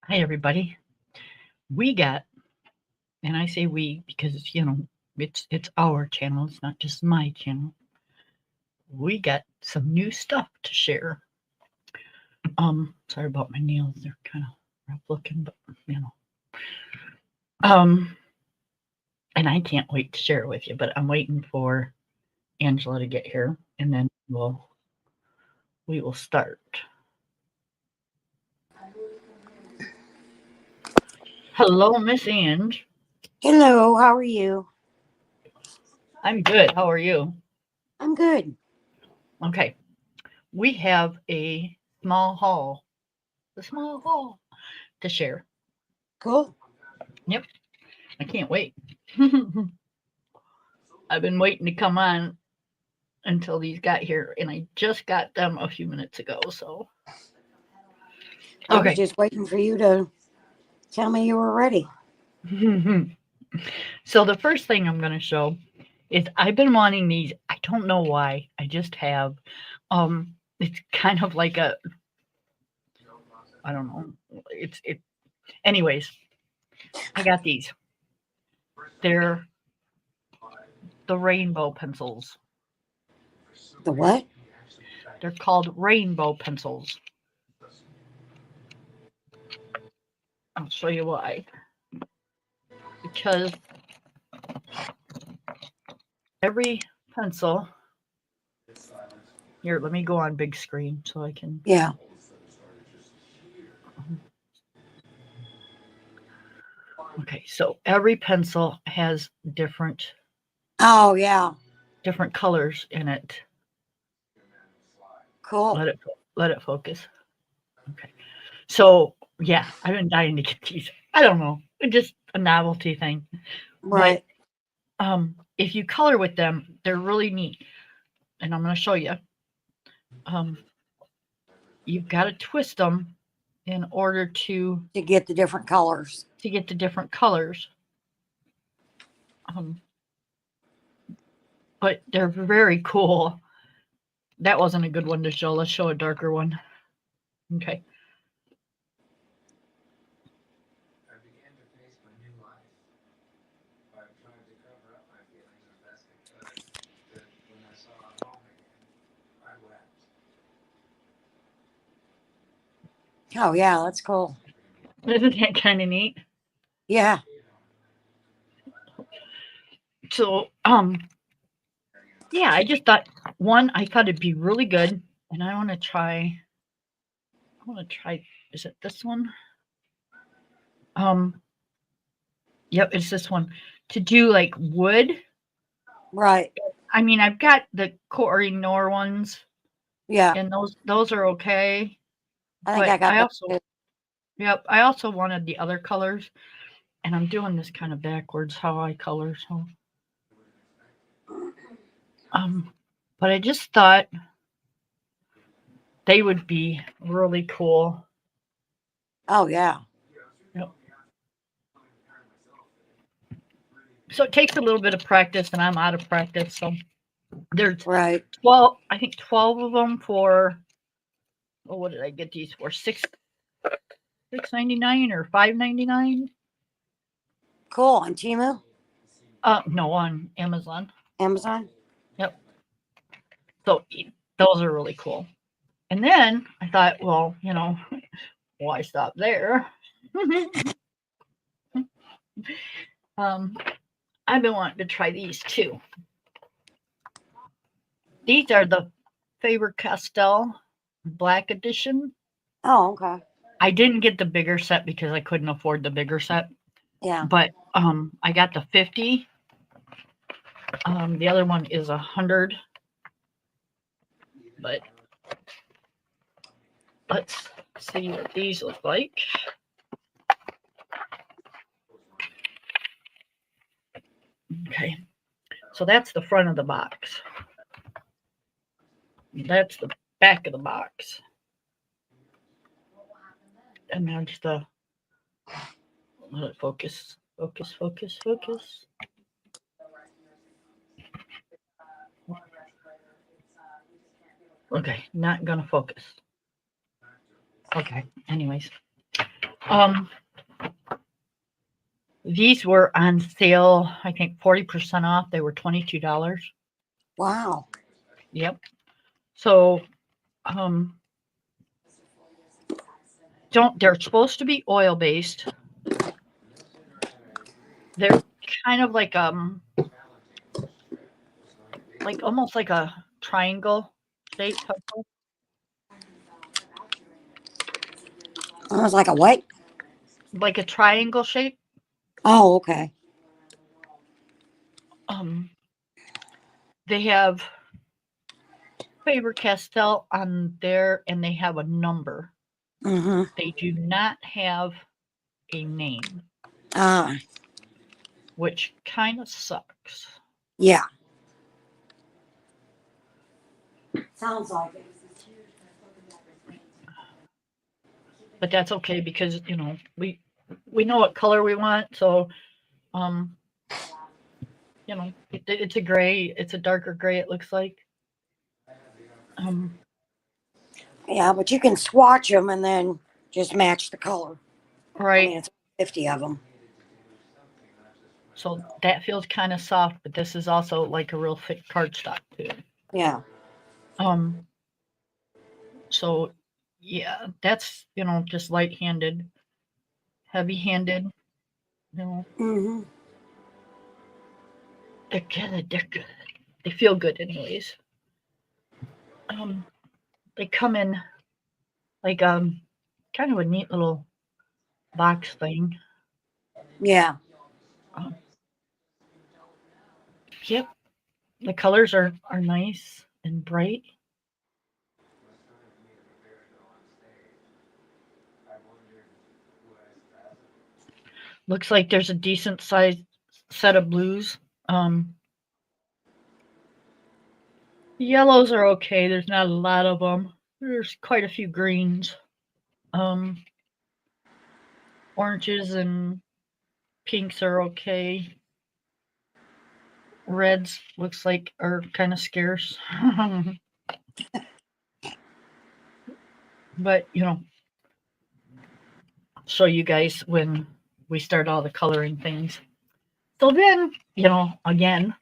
Hi, everybody. We got, and I say we because it's our channel. It's not just my channel. We got some new stuff to share. Sorry about my nails. They're kind of rough looking, but you know. Um, and I can't wait to share it with you. But I'm waiting for Angela to get here, and then we will start. Hello, Miss Ange. Hello, how are you? I'm good. How are you? I'm good. Okay. We have a small haul to share. Cool. Yep. I can't wait. I've been waiting to come on until these got here, and I just got them a few minutes ago. So, I was okay. just waiting for you to tell me you were ready. So, the first thing I'm going to show is I've been wanting these. I don't know why. I just have. It's kind of like I don't know. It. Anyways, I got these. They're the rainbow pencils. The what? They're called rainbow pencils. I'll show you why. Because every pencil here, let me go on big screen so I can. Yeah. Okay, so every pencil has Oh, yeah. different colors in it. Cool. Let it focus. Okay. So yeah, I've been dying to get these. I don't know, it's just a novelty thing. But Right. if you color with them, they're really neat, and I'm going to show you. Um, you've got to twist them in order To get the different colors. to get the different colors. Um, but they're very cool. That wasn't a good one to show. Let's show a darker one. Okay. Oh, yeah, that's cool. Isn't that kind of neat? Yeah. So, yeah, I thought it'd be really good, and I want to try. I want to try. Is it this one? Um, yep, it's this one. To do like wood. Right. I mean, I've got the Cory Nor ones, Yeah. and those are okay. I think I But got I that also, too. yep, I also wanted the other colors, and I'm doing this kind of backwards how I color. So, um, but I just thought they would be really cool. Oh, yeah. Yep. So it takes a little bit of practice, and I'm out of practice. So there's Right. 12, I think 12 of them for, oh, what did I get these for? 6.99 or 5.99? Cool. On Timu? No, on Amazon. Amazon? Yep. So those are really cool. And then I thought, well, why stop there? um, I've been wanting to try these too. These are the Faber Castell Black Edition. Oh, okay. I didn't get the bigger set because I couldn't afford the bigger set, Yeah. but I got the 50. The other one is 100. But let's see what these look like. Okay, so that's the front of the box. That's the back of the box. And there's let it focus, focus, focus, focus. Okay, not gonna focus. Okay, anyways. Um, these were on sale, I think 40% off. They were $22. Wow. Yep. So, um, they're supposed to be oil based. They're kind of like almost like a triangle shape, I was like a what? like a triangle shape. Oh, okay. Um, they have Faber-Castell on there, and they have a number. Mm-hmm. They do not have a name, Ah, which kind of sucks. yeah. Sounds like it. But that's okay because we know what color we want. So um, it's a gray. It's a darker gray. It looks like. Um, Yeah, but you can swatch them and then just match the color. I right. mean, it's 50 of them. So that feels kind of soft, but this is also like a real thick cardstock too. Yeah. Um, so yeah, that's just light-handed, heavy-handed. Mm-hmm. They're good. They feel good, anyways. Um, they come in like kind of a neat little box thing. Yeah. Um, yep, the colors are nice and bright. Looks like there's a decent sized set of blues. Um, Yellows are okay. There's not a lot of them. There's quite a few greens. Um, Oranges and pinks are okay. Reds looks like are kind of scarce. But, show you guys when we start all the coloring things. So then, again,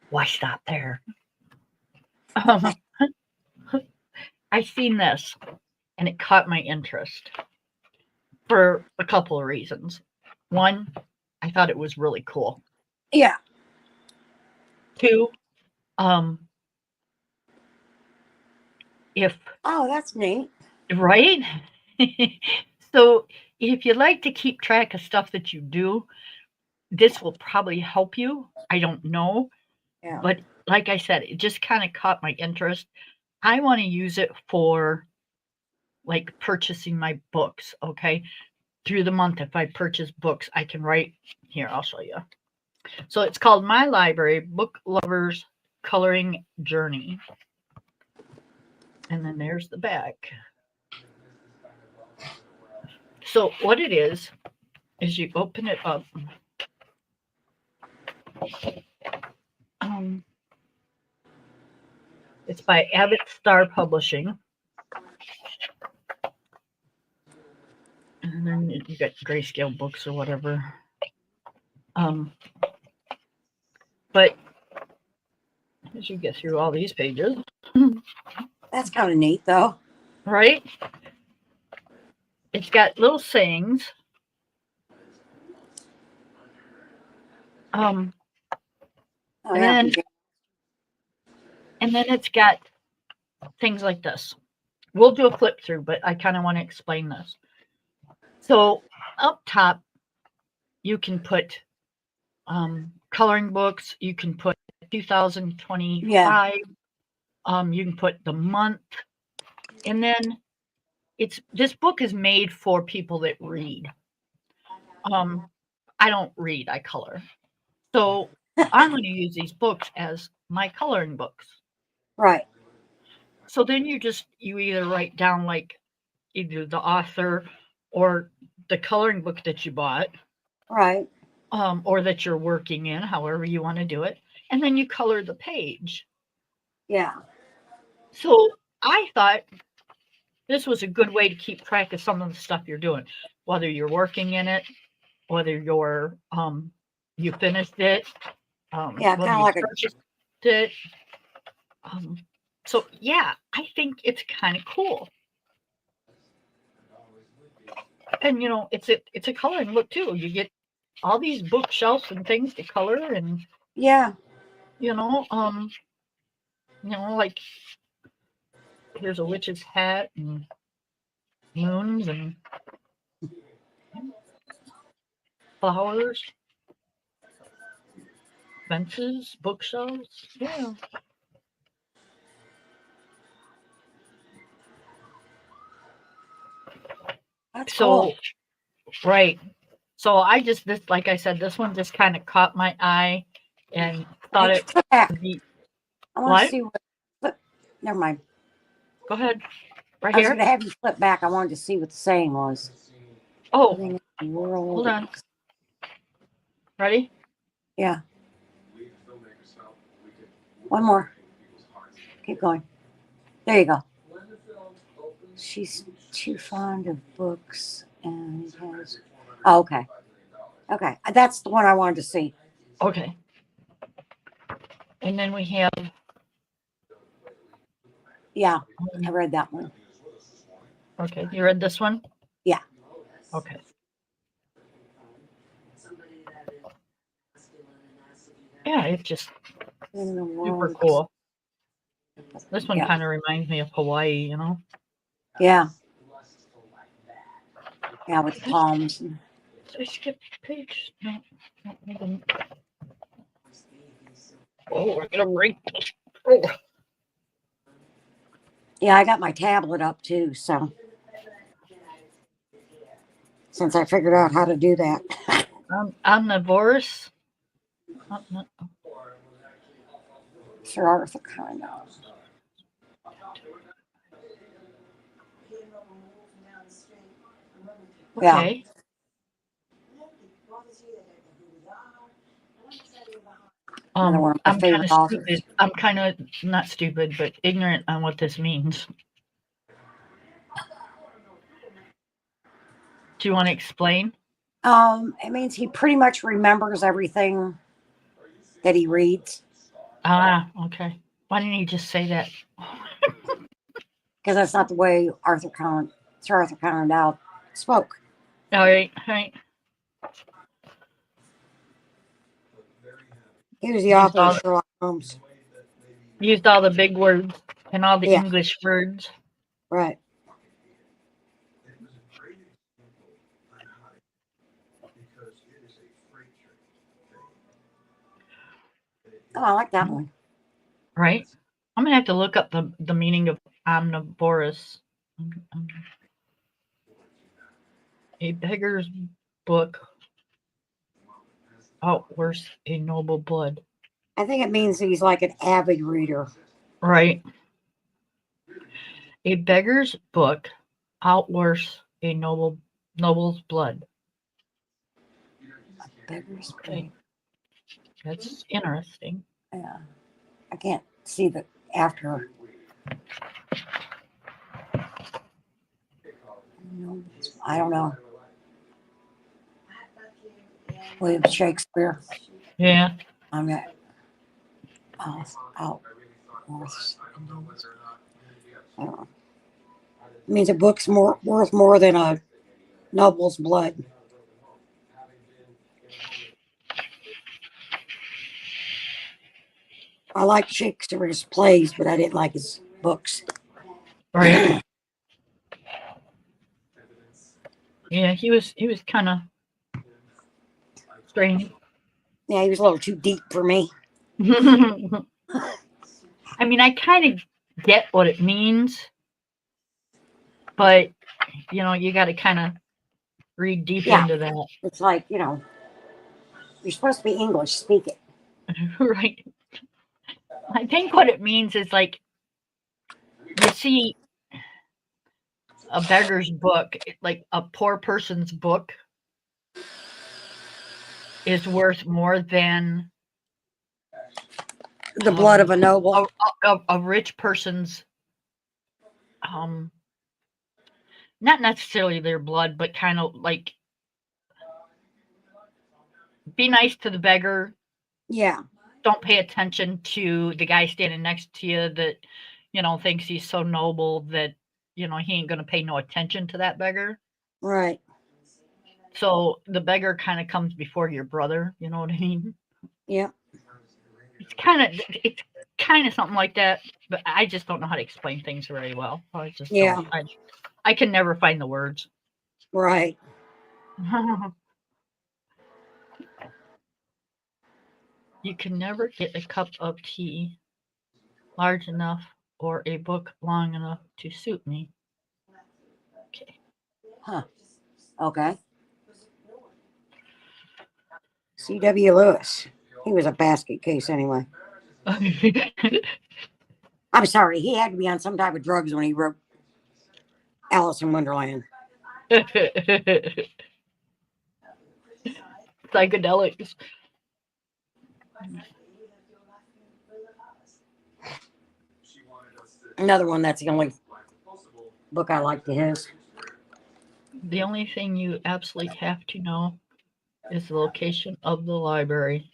why stop there? Um, I seen this and it caught my interest for a couple of reasons. One, I thought it was really cool. Yeah. Two, um, if Oh, that's neat. right? So if you like to keep track of stuff that you do, this will probably help you. I don't know, Yeah. but like I said, it just kind of caught my interest. I want to use it for like purchasing my books, okay? Through the month, if I purchase books, I can write here, I'll show you. So it's called My Library Book Lovers Coloring Journey. And then there's the back. So what it is you open it up. It's by Abbott Star Publishing. And then you got grayscale books or whatever. But as you get through all these pages, That's kind of neat, though. right? It's got little sayings. Oh, and yeah. then it's got things like this. We'll do a flip through, but I kind of want to explain this. So up top, you can put coloring books. You can put 2025. Yeah. You can put the month, and then this book is made for people that read. I don't read; I color. So I'm going to use these books as my coloring books. Right. So then you either write down like either the author or the coloring book that you bought, Right. or that you're working in, however you want to do it, and then you color the page. Yeah. So I thought this was a good way to keep track of some of the stuff you're doing, whether you're working in it, whether you're you finished it, Yeah, whether kind of you like a purchased it. Um, so yeah, I think it's kind of cool. And it's a coloring book too. You get all these bookshelves and things to color, and yeah. you know, like here's a witch's hat and moons and flowers, fences, bookshelves. Yeah. That's So cool. right. So I just this like I said, this one just kind of caught my eye and thought Hey, it flip back. would be I want to what? see what. Flip. Never mind. Go ahead. Right I was here. going to have you flip back. I wanted to see what the saying was. Oh, Living in the world. hold on. Ready? Yeah. One more. Keep going. There you go. She's too fond of books and has. Oh, okay. Okay. That's the one I wanted to see. Okay. And then we have Yeah. I read that one. okay. You read this one? Yeah. Okay. Yeah, it's just In the super world. cool. This one Yeah. kind of reminds me of Hawaii, you know? Yeah. Yeah, with the palms. Did I skip page? No, I didn't. Oh, we're gonna break. Oh. Yeah, I got my tablet up too, so since I figured out how to do that. Omnivorous. Sir Arthur Conan. Yeah. Okay. Another one of my I'm kind favorite of authors. stupid. I'm kind of not stupid, but ignorant on what this means. Do you want to explain? It means he pretty much remembers everything that he reads Ah, okay. Why didn't you just say that? because that's not the way Sir Arthur Conan Doyle spoke. All right, all right. He was the author of Sherlock Holmes. Used all the big words and all the Yeah. English words. Right. Oh, I like that one. Right? I'm gonna have to look up the meaning of omnivorous. A beggar's book outworks a noble blood. I think it means he's like an avid reader. Right. A beggar's book outworks a noble's blood. A beggar's Okay. book. That's interesting. Yeah. I can't see the after. I don't know. William Shakespeare. Yeah. I'm at out north. I don't know. It means a book's worth more than a noble's blood. I like Shakespeare's plays, but I didn't like his books. Right. Yeah, he was kind of strange. Yeah, he was a little too deep for me. I mean, I kind of get what it means, but you got to kind of read deep into that. It's like, you're supposed to be English, speak it. Right. I think what it means is like you see a beggar's book, like a poor person's book is worth more than The blood of a noble. a rich person's not necessarily their blood, but kind of like be nice to the beggar. Yeah. Don't pay attention to the guy standing next to you that, thinks he's so noble that, he ain't going to pay no attention to that beggar. Right. So the beggar kind of comes before your brother. You know what I mean? Yeah. It's kind of something like that, but I just don't know how to explain things very well. I just Yeah. don't. I can never find the words. Right. You can never get a cup of tea large enough or a book long enough to suit me. Okay. Huh. Okay. C.W. Lewis. He was a basket case anyway. I'm sorry. He had to be on some type of drugs when he wrote Alice in Wonderland. Psychedelics. Another one that's the only book I liked of his. The only thing you absolutely have to know is the location of the library.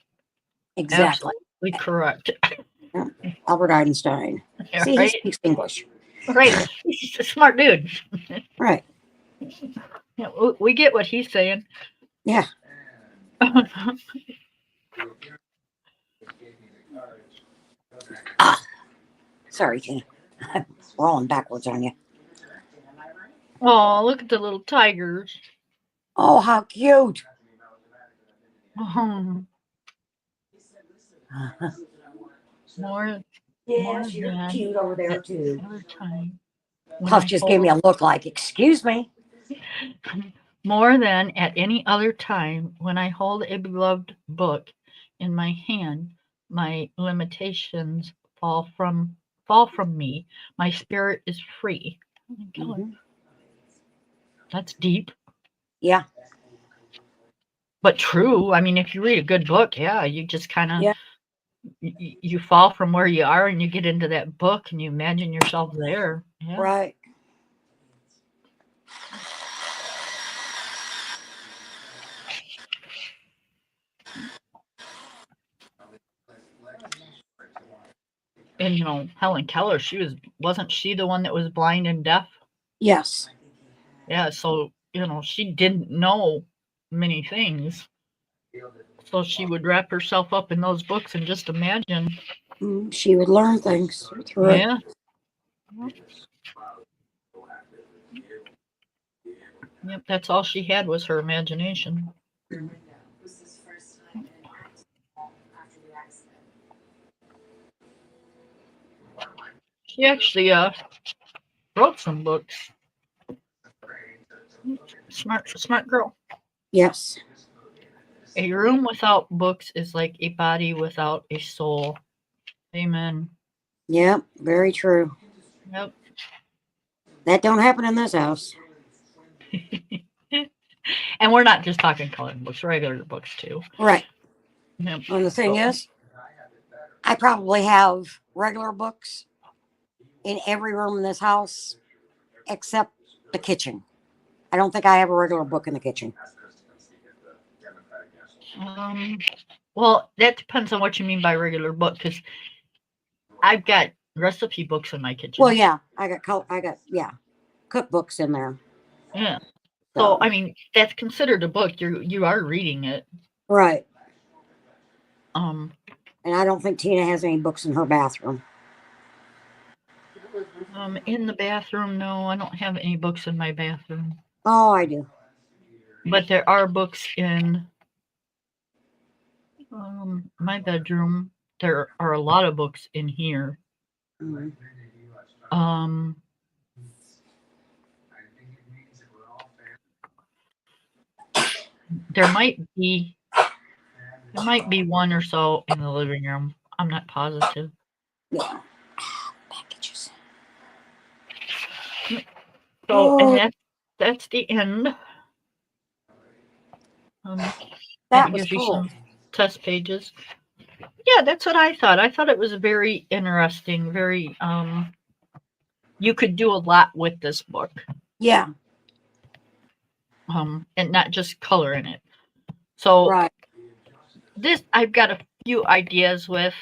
Exactly. Absolutely correct. Albert Einstein. Yeah, See, right? he speaks English. Right. He's a smart dude. Right. Yeah, we get what he's saying. Yeah. Sorry, Tina. I'm rolling backwards on you. Oh, look at the little tigers. Oh, how cute. More Yes, you're than cute over there, too. other time. when Puff I just gave me a look like, excuse me. More than at any other time, when I hold a beloved book in my hand, my limitations fall from me. My spirit is free. Oh my God. Mhm. That's deep, Yeah. but true. I mean, if you read a good book, yeah, you just kind of Yeah. you fall from where you are and you get into that book and you imagine yourself there. Yeah. Right. And Helen Keller, wasn't she the one that was blind and deaf? Yes. Yeah, so she didn't know many things. So she would wrap herself up in those books and just imagine. She would learn things through it. Yeah. Yep, that's all she had was her imagination. She actually wrote some books. Smart girl. Yes. A room without books is like a body without a soul. Amen. Yep. Very true. Yep. That don't happen in this house. And we're not just talking colored books, regular books too. Right. Yep. And the thing is, I probably have regular books in every room in this house except the kitchen. I don't think I have a regular book in the kitchen. Well, that depends on what you mean by regular book, because I've got recipe books in my kitchen. Well, yeah, I got cookbooks in there. Yeah. So I mean, that's considered a book. You are reading it. Right. And I don't think Tina has any books in her bathroom. In the bathroom, no, I don't have any books in my bathroom. Oh, I do. But there are books in my bedroom. There are a lot of books in here. Mm-hmm. There might be one or so in the living room. I'm not positive. Yeah. Packages. So, and that's the end. That was cool. Some test pages. Yeah, that's what I thought. I thought it was very interesting. Very you could do a lot with this book. Yeah. and not just color in it. So Right. this I've got a few ideas with.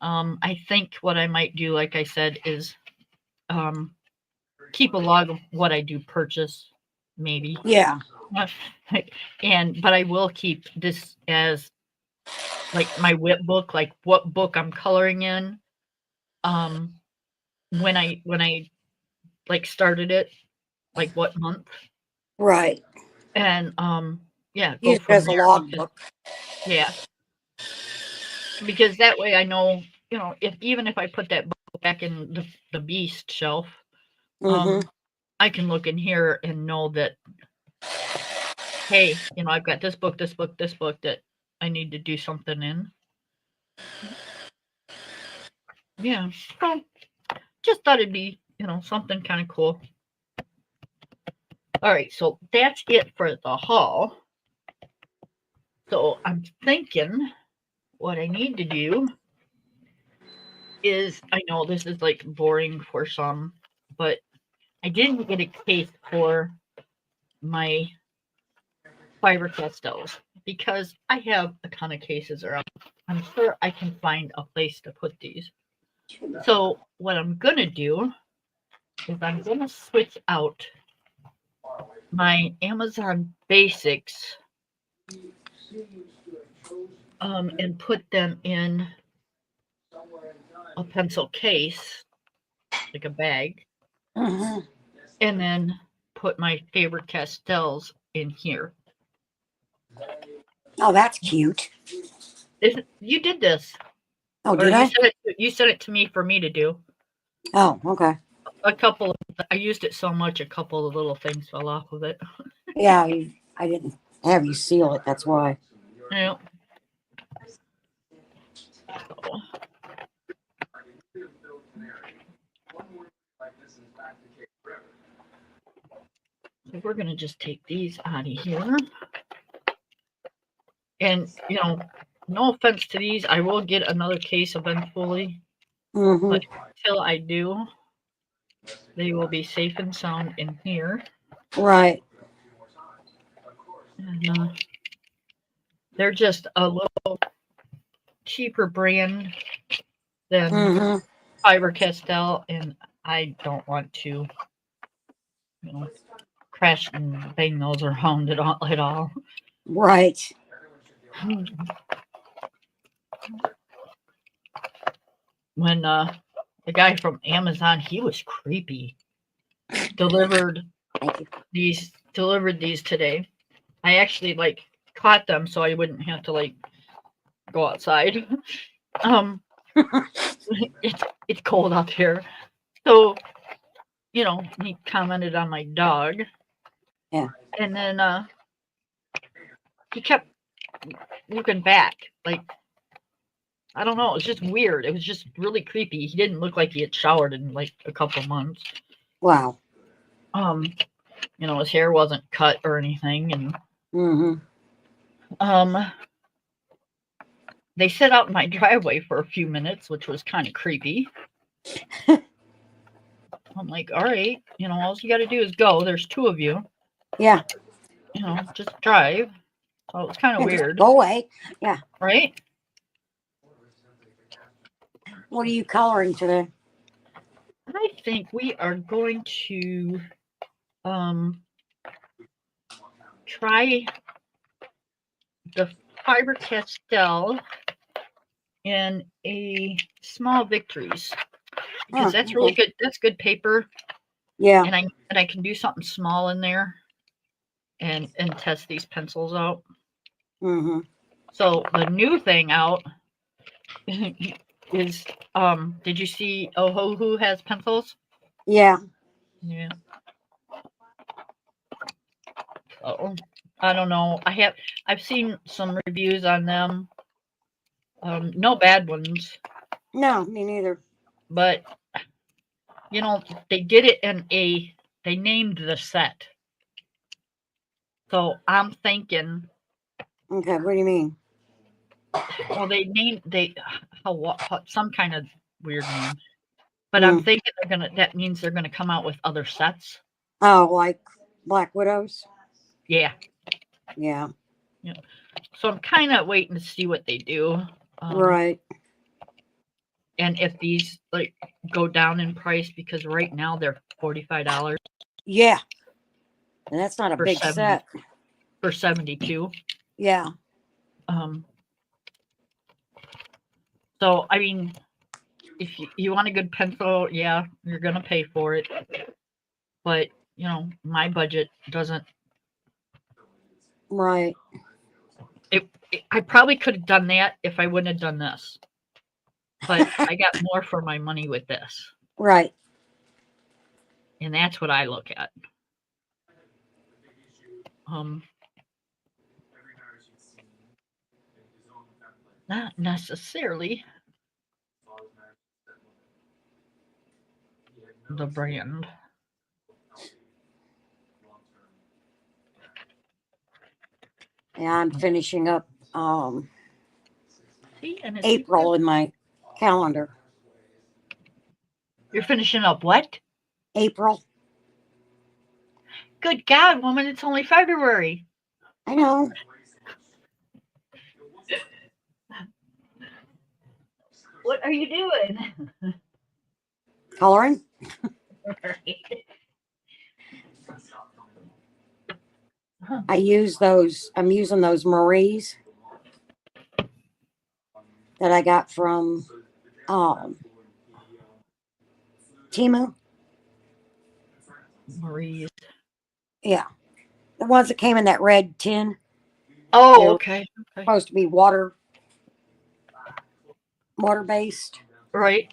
I think what I might do, like I said, is um, keep a log of what I do purchase, maybe. Yeah. But I will keep this as like my whip book, like what book I'm coloring in. Um, when I like started it, like what month, Right. and yeah, go Use it from as a there. logbook. Yeah, because that way I know, if even if I put that book back in the beast shelf, Mm-hmm. I can look in here and know that, hey, I've got this book, this book, this book that I need to do something in. Yeah, so just thought it'd be, something kind of cool. All right, so that's it for the haul. So I'm thinking what I need to do is, I know this is like boring for some, but I didn't get a case for my fiber castles because I have a ton of cases around. I'm sure I can find a place to put these. So what I'm gonna do is I'm gonna switch out my Amazon Basics and put them in a pencil case, like a bag, Mm-hmm. and then put my favorite castles in here. Oh, that's cute. You did this, Oh, or did I? you sent it to me for me to do. Oh, okay. I used it so much, a couple of little things fell off of it. Yeah, I didn't have you seal it. That's why. Yeah. So, so we're gonna just take these out of here. And no offense to these, I will get another case eventually, Mm-hmm. but until I do, they will be safe and sound in here. Right. And they're just a little cheaper brand than Mm-hmm. Fiber Castell, and I don't want to, crash and bang those around at all. Right. When the guy from Amazon, he was creepy. Delivered Thank you. these today. I actually caught them so I wouldn't have to go outside. um it's cold out there. So, he commented on my dog. Yeah. And then he kept looking back. I don't know, it was just weird. It was just really creepy. He didn't look like he had showered in a couple months. Wow. His hair wasn't cut or anything, and Mm-hmm. they sat out in my driveway for a few minutes, which was kind of creepy. I'm like, all right, all you got to do is go. There's two of you. Yeah. Just drive. So it was kind of Yeah, just weird. go away. Yeah. Right? What are you coloring today? I think we are going to try the Fiber Castell in a small victories, because that's really good. That's good paper. Yeah. And I can do something small in there and test these pencils out. Mm-hmm. So the new thing out is did you see Ohuhu has pencils? Yeah. Yeah. Oh, I don't know. I've seen some reviews on them. No bad ones, No, me neither. but they did it they named the set. So I'm thinking, Okay, what do you mean? well, they named some kind of weird name, but I'm thinking that means they're gonna come out with other sets. Oh, like Black Widows? Yeah. Yeah. So I'm kind of waiting to see what they do. Right. And if these like go down in price, because right now they're $45 Yeah. And that's not a for big 70 set. for 72. Yeah. So I mean, if you want a good pencil, yeah, you're gonna pay for it. But my budget doesn't. Right. I probably could have done that if I wouldn't have done this. But I got more for my money with this, Right. and that's what I look at. Not necessarily the brand. Yeah, I'm finishing up See, and it's April in my calendar. You're finishing up what? April. Good God, woman! It's only February. I know. What are you doing? Coloring. I'm using those Marie's that I got from Timu. Marie's. Yeah. The ones that came in that red tin. Oh, They're okay. supposed to be water based. Right.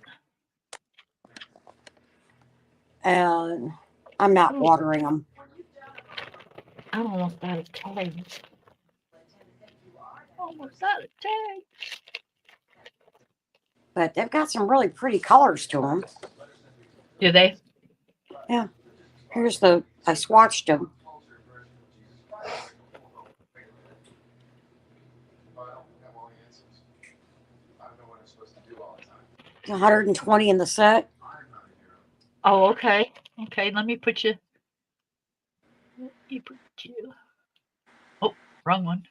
And I'm not watering them. I'm almost out of tags. Almost out of tags. But they've got some really pretty colors to them. Do they? Yeah. I swatched them. It's 120 in the set. Oh, okay. Okay, let me put you. Oh, wrong one.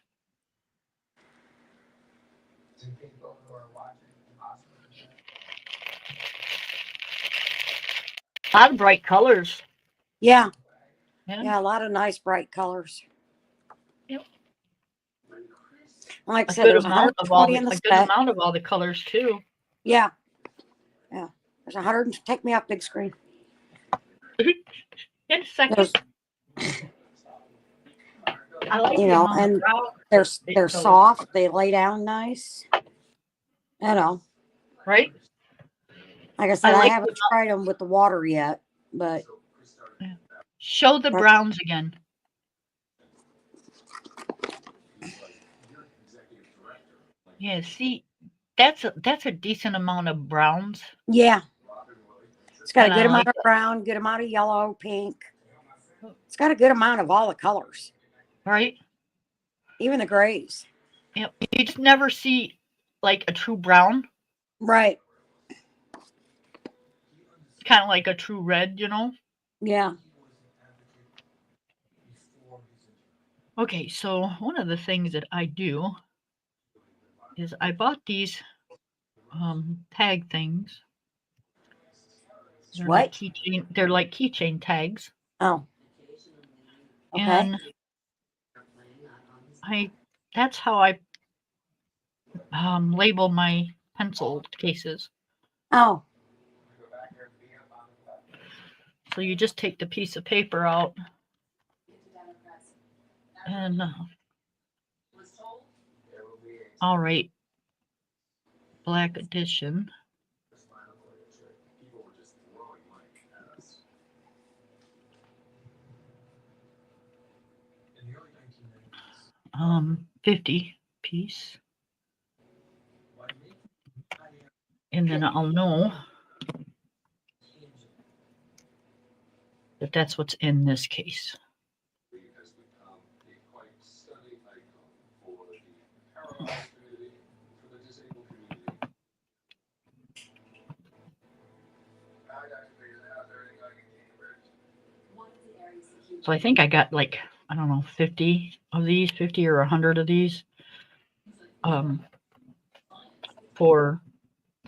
A lot of bright colors. Yeah. Yeah, a lot of nice bright colors. Yep. Like I said, there's 120 in the set. A good amount of all the colors too. Yeah. Yeah. There's 100. Take me off big screen. In a second. I like and they're soft. They lay down nice. Right? Like I said, I haven't tried them with the water yet, but show the browns again. Yeah, see, that's a decent amount of browns. Yeah. It's got a good amount of brown, good amount of yellow, pink. It's got a good amount of all the colors. Right? Even the grays. Yeah. You just never see like a true brown. Right. Kind of like a true red, Yeah. Okay, so one of the things that I do is I bought these tag things. They're what? They're like keychain tags. Oh. Okay. And that's how I label my pencil cases. Oh. So you just take the piece of paper out and all right, Black Edition. $50 piece. And then I'll know that that's what's in this case. So I think I got like I don't know, 50 of these, 50 or 100 of these, for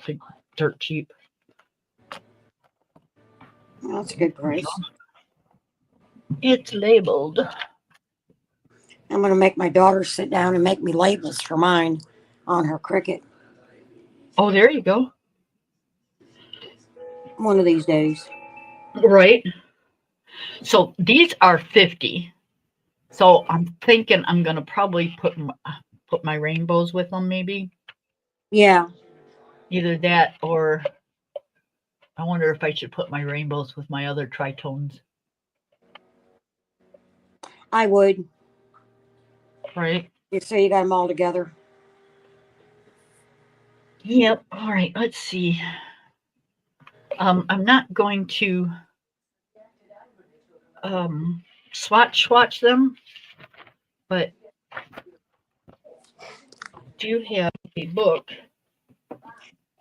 like dirt cheap. Well, that's a good price. It's labeled. I'm going to make my daughter sit down and make me labels for mine on her Cricut Oh, there you go. one of these days. Right. So these are 50. So I'm thinking I'm gonna probably put my rainbows with them, maybe Yeah, either that or I wonder if I should put my rainbows with my other tritones. I would. Right. You say you got them all together. Yep. All right. Let's see. I'm not going to swatch them, but do you have a book?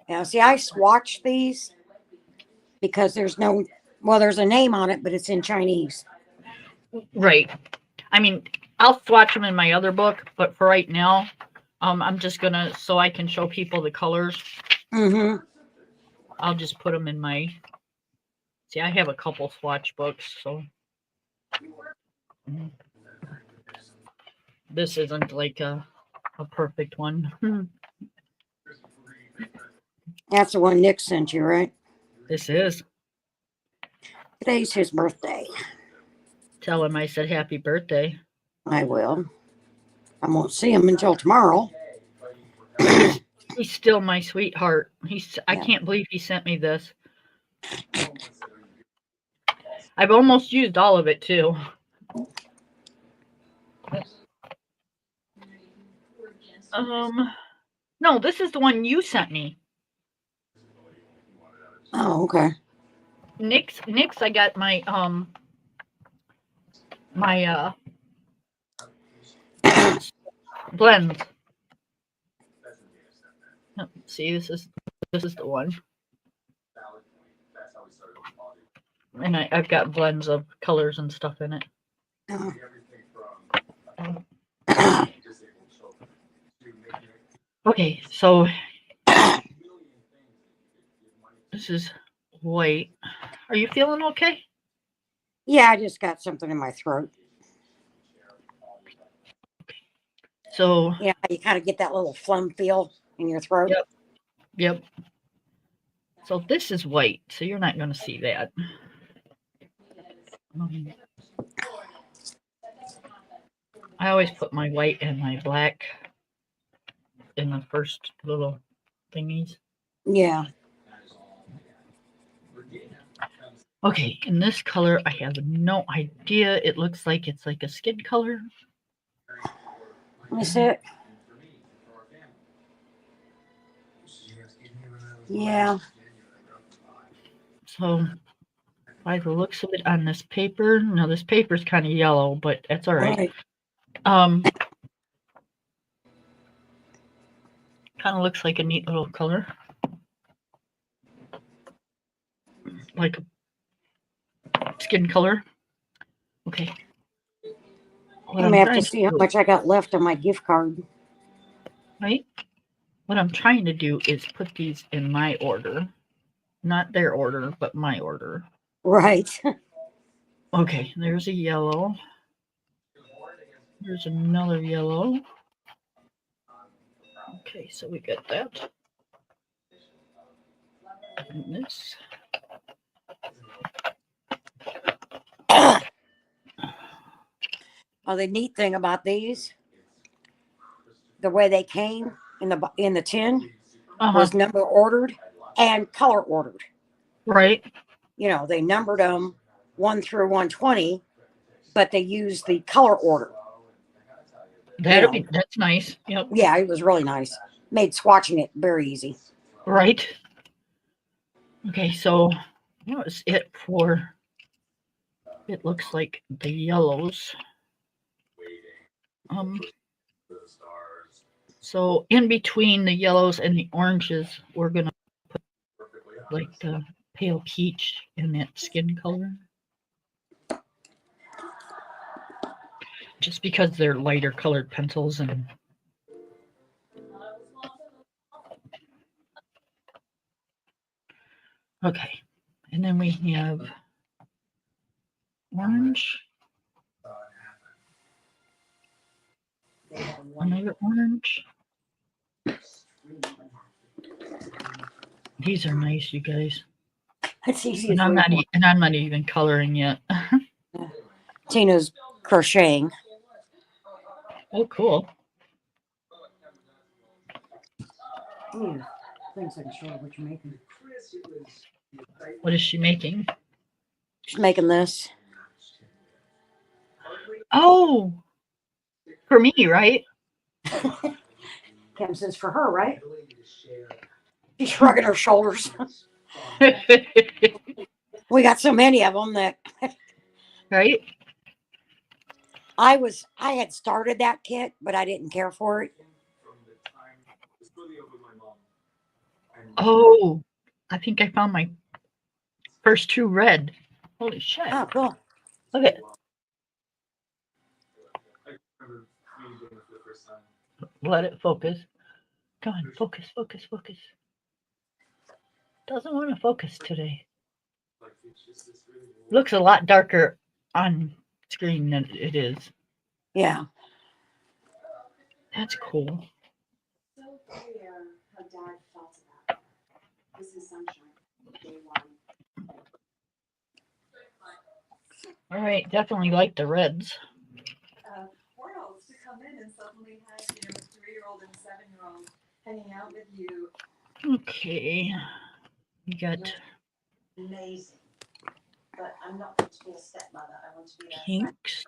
Yeah, see, I swatched these because there's a name on it, but it's in Chinese. Right. I mean, I'll swatch them in my other book, but for right now, I'm just gonna so I can show people the colors. Mm-hmm. I'll just put them in my. See, I have a couple swatch books, so this isn't like a perfect one. That's the one Nick sent you, right? This is. Today's his birthday. Tell him I said happy birthday. I will. I won't see him until tomorrow. He's still my sweetheart. I Yeah. can't believe he sent me this. I've almost used all of it too. No, this is the one you sent me. Oh, okay. Nick's I got my my blends. See, this is the one. And I've got blends of colors and stuff in it. Okay, so this is white. Are you feeling okay? Yeah, I just got something in my throat. So Yeah, you kind of get that little phlegm feel in your throat. Yep. So this is white, so you're not going to see that. I always put my white and my black in the first little thingies. Yeah. Okay, in this color, I have no idea. It looks like it's like a skin color. Let me see it. Yeah. So by the looks of it on this paper, now this paper's kind of yellow, but that's all right. Kind of looks like a neat little color. Like a skin color. Okay. I'm gonna have to see how much I got left on my gift card. Right? What I'm trying to do is put these in my order. Not their order, but my order. Right. Okay, there's a yellow. There's another yellow. Okay, so we got that. And this. Well, the neat thing about these, the way they came in the tin, was number ordered and color ordered. Right. You know, they numbered them 1 through 120, but they used the color order. That's nice. Yep. Yeah, it was really nice. Made swatching it very easy. Right. Okay, so that was it for. It looks like the yellows. So in between the yellows and the oranges, we're gonna put like the pale peach in that skin color. just because they're lighter colored pencils and okay. And then we have orange. Another orange. These are nice, you guys. It's easy And as I'm way not for and I'm not even coloring yet. Tina's crocheting. Oh, cool. Thanks, I'm sure what you're making. What is she making? She's making this. Oh, for me, right? Kim says for her, right? She's shrugging her shoulders. We got so many of them that Right? I had started that kit, but I didn't care for it. Oh, I think I found my first true red. Holy shit. Oh, cool. Look at let it focus. Come on, focus, focus, focus. Doesn't want to focus today. Looks a lot darker on screen than it is. Yeah. That's cool. So clear how Dad felt about it. This is sunshine, day one. All right, definitely like the reds. Worlds to come in and suddenly have, a 3-year-old and a 7-year-old hanging out with you. Okay. You got Amazing. But I'm not going to be a stepmother. I want to be a pinks.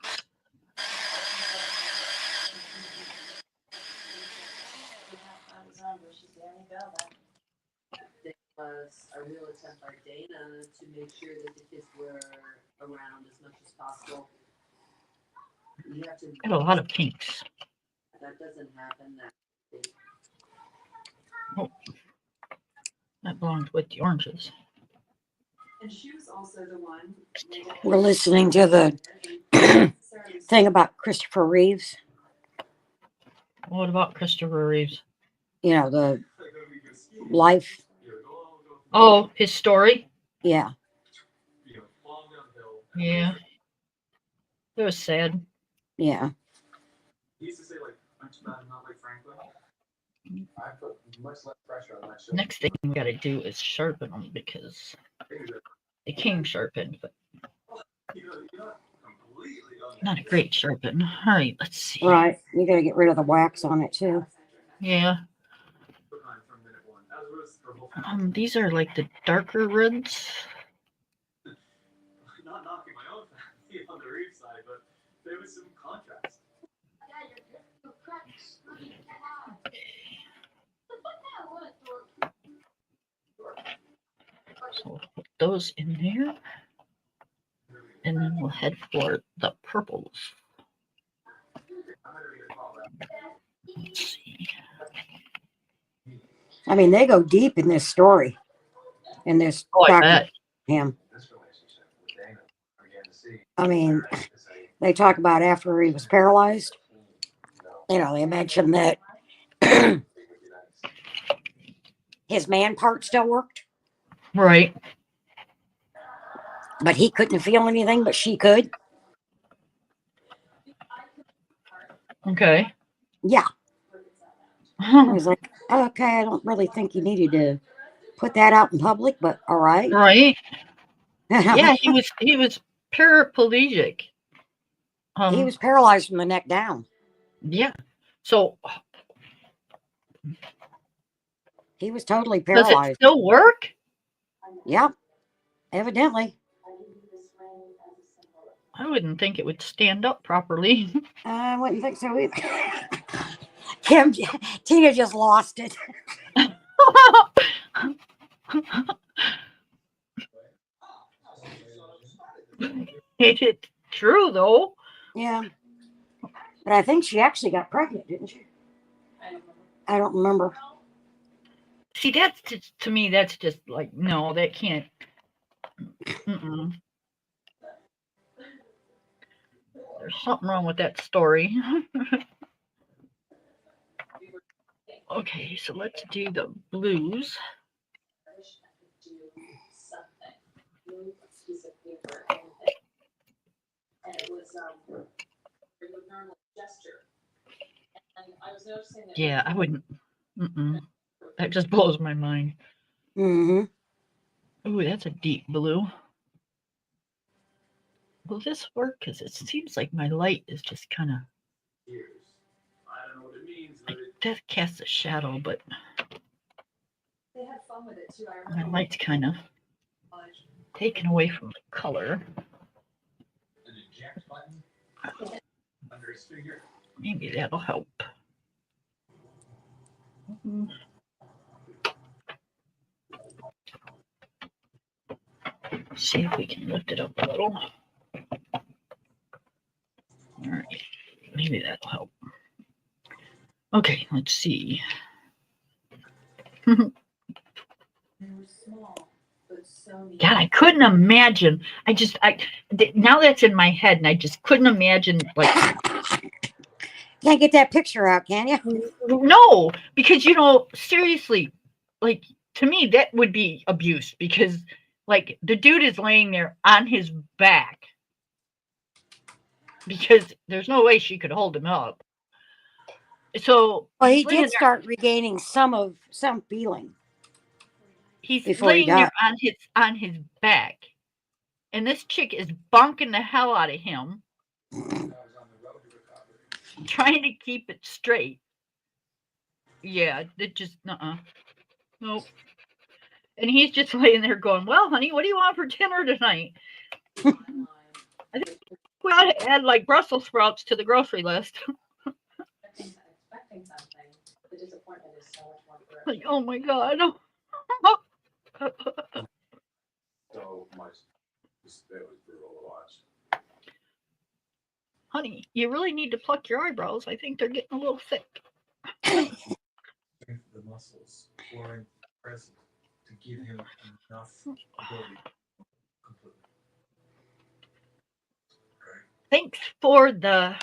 Alexandra, she's the only girl there. It was a real attempt by Dana to make sure that the kids were around as much as possible. You have to. Got a lot of pinks. That doesn't happen. That belongs with the oranges. And she was also the one. We're listening to the thing about Christopher Reeves. What about Christopher Reeves? You know, the life. Oh, his story? Yeah. Yeah. It was sad. Yeah. He used to say, like, I'm too bad I'm not like Franklin. I put much less pressure on that show. Next thing we gotta do is sharpen them because they came sharpened, but not a great sharpen. All right, let's see. Right. You got to get rid of the wax on it too. Yeah. These are like the darker reds. Not knocking my own family on the Reeves side, but there was some contrast. So we'll put those in there. And then we'll head for the purples. Let's see. I mean, they go deep in this story. In this Oh, I Dr. bet. Him. I mean, they talk about after he was paralyzed. You know, they mentioned that his man part still worked, Right. but he couldn't feel anything, but she could. Okay. Yeah. I was like, okay, I don't really think you needed to put that out in public, but all right. Right. Yeah, he was paraplegic. He was paralyzed from the neck down. Yeah. So He was totally does paralyzed. it still work? Yep. Evidently. I wouldn't think it would stand up properly. I wouldn't think so either. Tina just lost it. It's true though. Yeah. But I think she actually got pregnant, didn't she? I don't remember. See, that's just, to me, that's just like, no, that can't. Mm-mm. There's something wrong with that story. Okay, so let's do the blues. I wish I could do something, move a piece of paper, anything. And it was, it would normally gesture. And I was noticing that. Yeah, I wouldn't. That just blows my mind. Mm-hmm. Ooh, that's a deep blue. Will this work? Because it seems like my light is just kind of. Years. I don't know what it means, but it That casts a shadow, but They had fun with it too, I my remember. light's kind of taken away from the color. an eject button under his finger. Maybe that'll help. Mm. See if we can lift it up a little. All right, maybe that'll help. Okay, let's see. They were small, but so neat. God, I couldn't imagine. Now that's in my head, and I just couldn't imagine. Like, Can't get that picture out, can you? no, because seriously, like to me that would be abuse. Because like the dude is laying there on his back, because there's no way she could hold him up. So Well, he he's laying did there- start regaining some feeling. He's before he laying there on his back, and this chick is bonking the hell out of him, I was on the road to recovery. trying to keep it straight. Yeah, it just nope. And he's just laying there going, "Well, honey, what do you want for dinner tonight?" Online. I think we ought to add like Brussels sprouts to the grocery list. Expecting something, the disappointment is so much more cruel. Like, oh my god. So much. It was brutal to watch. Honey, you really need to pluck your eyebrows. I think they're getting a little thick. Strength of the muscles weren't present to give him enough ability completely. Thanks for the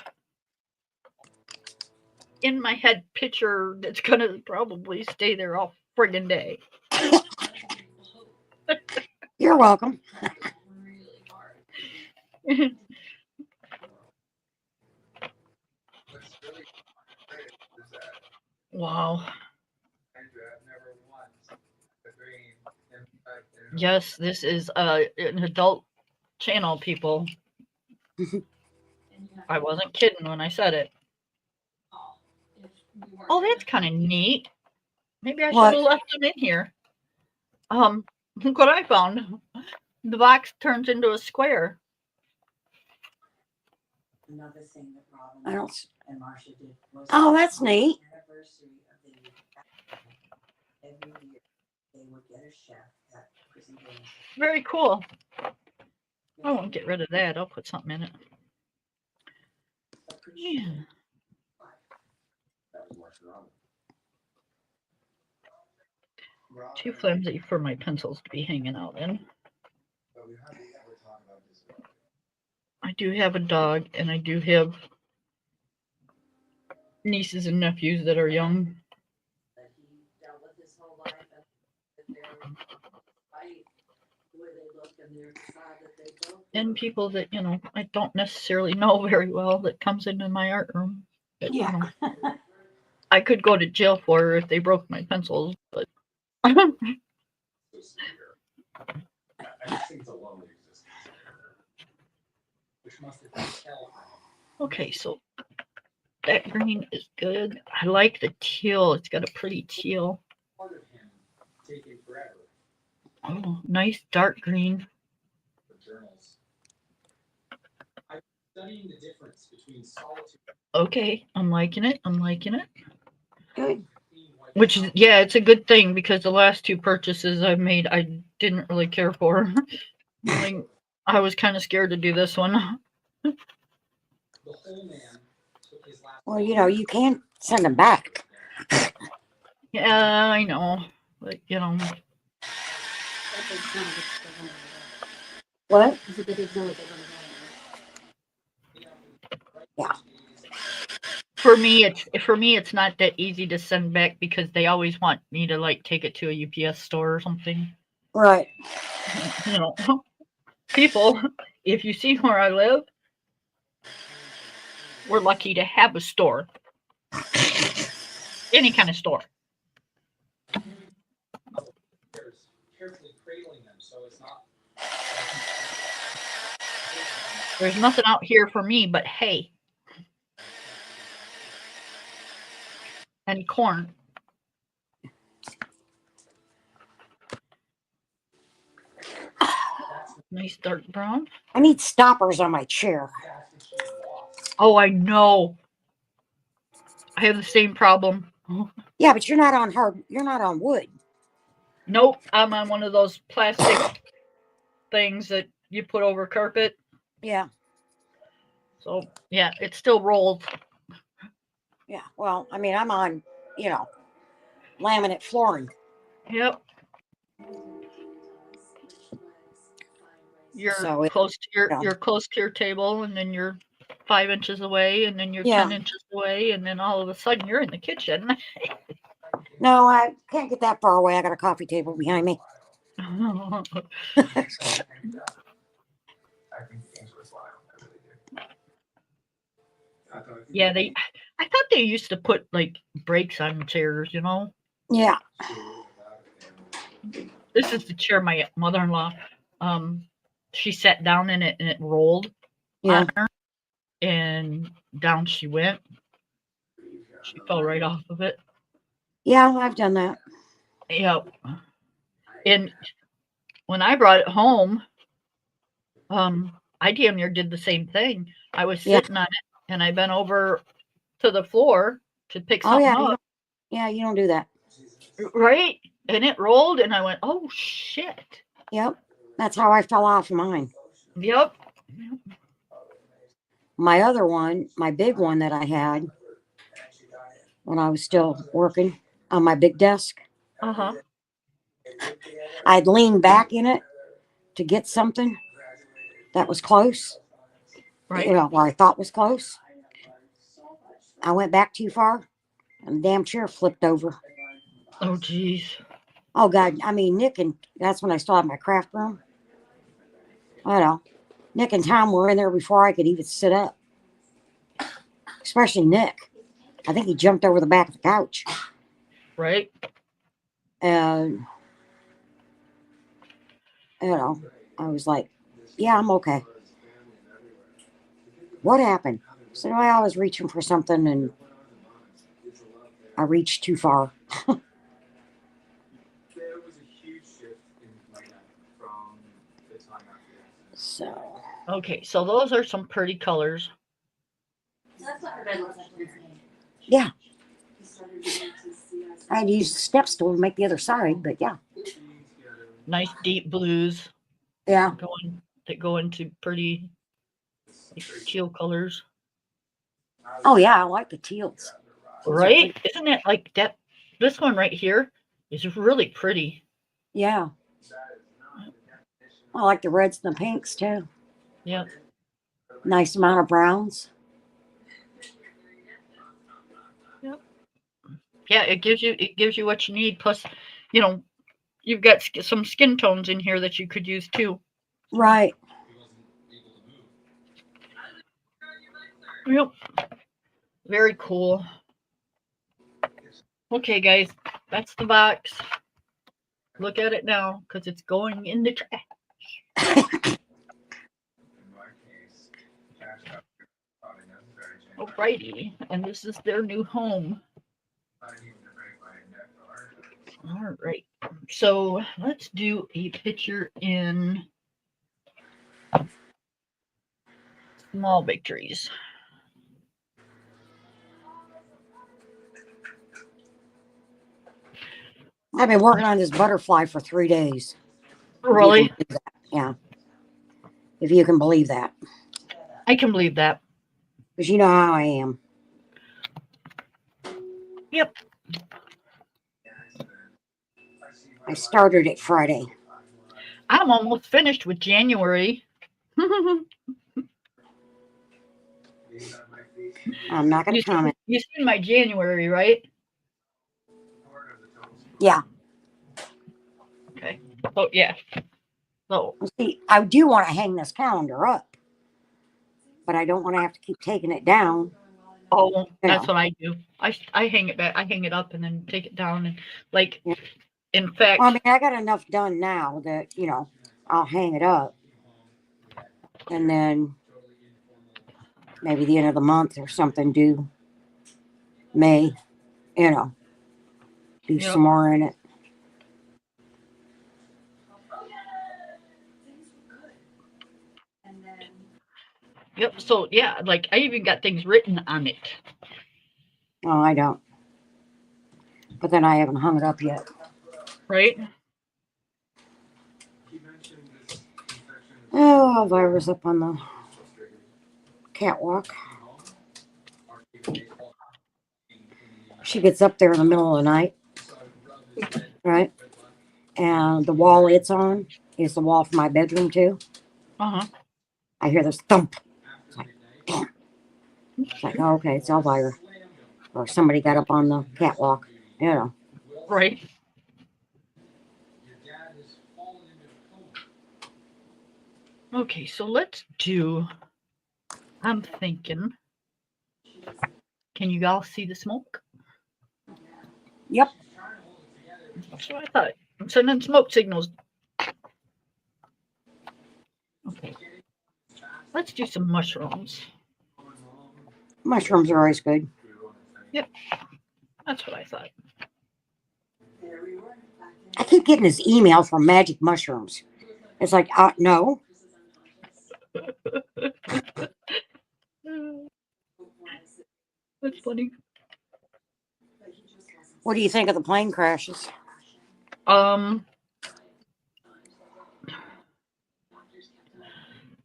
in my head picture that's gonna probably stay there all friggin' day. You're welcome. Really hard. What's really great is that Wow. Andrew, I've never once a dream in fact, Yes, this is an adult channel, people. And you have I to wasn't kidding when I said it. call if you weren't Oh, there. that's kind of neat. Maybe I should What? have left them in here. Look what I found. The box turns into a square. Another thing that Robin I don't. and Marcia did was. Oh, that's neat. Anniversary of the every year they would get a chef at Prison Games. Very cool. I won't get rid of that. I'll put something in it. Yeah. that was Marcia Robin. Too flimsy for my pencils to be hanging out in. But we hardly ever talk about disability. I do have a dog, and I do have nieces and nephews that are young. That he dealt with his whole life and that they're despite the way they look and their facade that they built. And people that, I don't necessarily know very well that comes into my art room. But, Yeah. I could go to jail for her if they broke my pencils, but So severe. I just think it's a lonely existence. Which must have been terrifying. okay, so that green is good. I like the teal. It's got a pretty teal. Part of him taking forever. Oh, nice dark green. The journals. I'm studying the difference between solitude Okay, I'm liking it. I'm liking it. Good. Which is, yeah, it's a good thing because the last two purchases I've made, I didn't really care for. Like, I was kind of scared to do this one. the whole man took his last. Well, you can't send them back. Yeah, I know. But, What? Yeah. For me, it's not that easy to send back because they always want me to like take it to a UPS store or something. Right. You know, people, if you see where I live, we're lucky to have a store. Any kind of store. There's carefully cradling them, so it's not. There's nothing out here for me but hay and corn. Nice dark brown. I need stoppers on my chair. Oh, I know. I have the same problem. Yeah, but you're not on wood. Nope, I'm on one of those plastic things that you put over carpet. Yeah. So, yeah, it's still rolled. Yeah. Well, I mean, I'm on, laminate flooring. Yep. You're So close to yeah. you're close to your table, and then you're 5 inches away, and then you're Yeah. 10 inches away, and then all of a sudden you're in the kitchen. No, I can't get that far away. I got a coffee table behind me. I think the game's worthwhile. I really do. Yeah, I thought they used to put like brakes on chairs, Yeah. This is the chair my mother-in-law, she sat down in it and it rolled Yeah. on her, and down she went. She fell right off of it. Yeah, I've done that. Yep. And when I brought it home, I damn near did the same thing. I was Yeah. sitting on it and I bent over to the floor to pick Oh something yeah. up. You don't do that. Right? And it rolled and I went, oh shit. Yep. That's how I fell off mine. Yep. My other one, my big one that I had when I was still working on my big desk, Uh-huh. I'd lean back in it to get something that was close, Right. where I thought was close. I went back too far and the damn chair flipped over. Oh geez. Oh God. I mean, that's when I still had my craft room. I don't know. Nick and Tom were in there before I could even sit up. Especially Nick. I think he jumped over the back of the couch. Right. And, I was like, yeah, I'm okay. What happened? So I was reaching for something and I reached too far. There was a huge shift in my life from the time after the accident. So, Okay, so those are some pretty colors. So that's what her bed looks like when it's made. yeah, I had to use the step stool to make the other side, but yeah. Nice deep blues Yeah. that go into pretty teal colors. Oh, yeah, I like the teals. Right? Isn't it like that? This one right here is really pretty. Yeah. I like the reds and the pinks too. Yeah. Nice amount of browns. Yeah, it gives you what you need. Plus, you've got some skin tones in here that you could use too. Right. Yep. Very cool. Okay, guys, that's the box. Look at it now because it's going in the trash. Alrighty, and this is their new home. All right, so let's do a picture in small victories. I've been working on this butterfly for 3 days. Really? Yeah. If you can believe that. I can believe that. Because you know how I am. Yep. I started it Friday. I'm almost finished with January. I'm not going to comment. You seen my January, right? Yeah. Okay. So yeah. So See, I do want to hang this calendar up, but I don't want to have to keep taking it down. oh, that's know. what I do. I hang it back. I hang it up and then take it down and like. Yeah. In fact, Well, I mean, I got enough done now that, I'll hang it up. And then maybe the end of the month or something, do May, do Yep. some more in it. Yep. So yeah, like I even got things written on it. Oh, I don't. But then I haven't hung it up yet. Right. Oh, Elvira's up on the catwalk. She gets up there in the middle of the night, right? And the wall it's on is the wall from my bedroom too. Uh-huh. I hear this thump. It's like, damn. It's like, oh, okay, it's Elvira. Or somebody got up on the catwalk, Right. Okay, so let's do. I'm thinking. Can you all see the smoke? Yep. That's what I thought. I'm sending smoke signals. Okay. Let's do some mushrooms. Mushrooms are always good. Yep. That's what I thought. I keep getting this email from Magic Mushrooms. It's like, no. That's funny. What do you think of the plane crashes?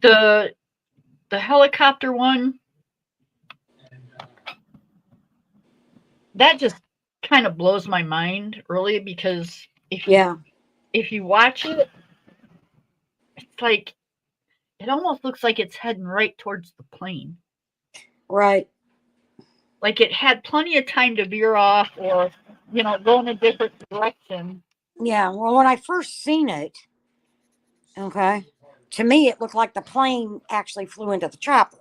The helicopter one, that just kind of blows my mind, really, because if you watch it, it's like it almost looks like it's heading right towards the plane. Right. Like it had plenty of time to veer off or, go in a different direction. Yeah. Well, when I first seen it, okay, to me it looked like the plane actually flew into the chopper.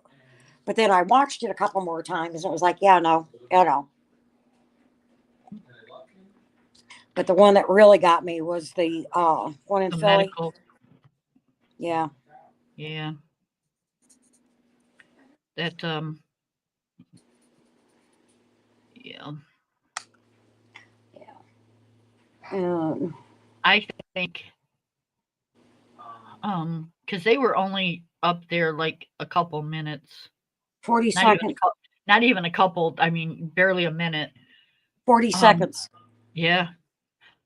But then I watched it a couple more times and it was like, no. But the one that really got me was the one in The Philly. medical. Yeah. Yeah. That yeah. I think because they were only up there like a couple minutes. 40 seconds. Not even a couple, I mean barely a minute. 40 seconds. Yeah.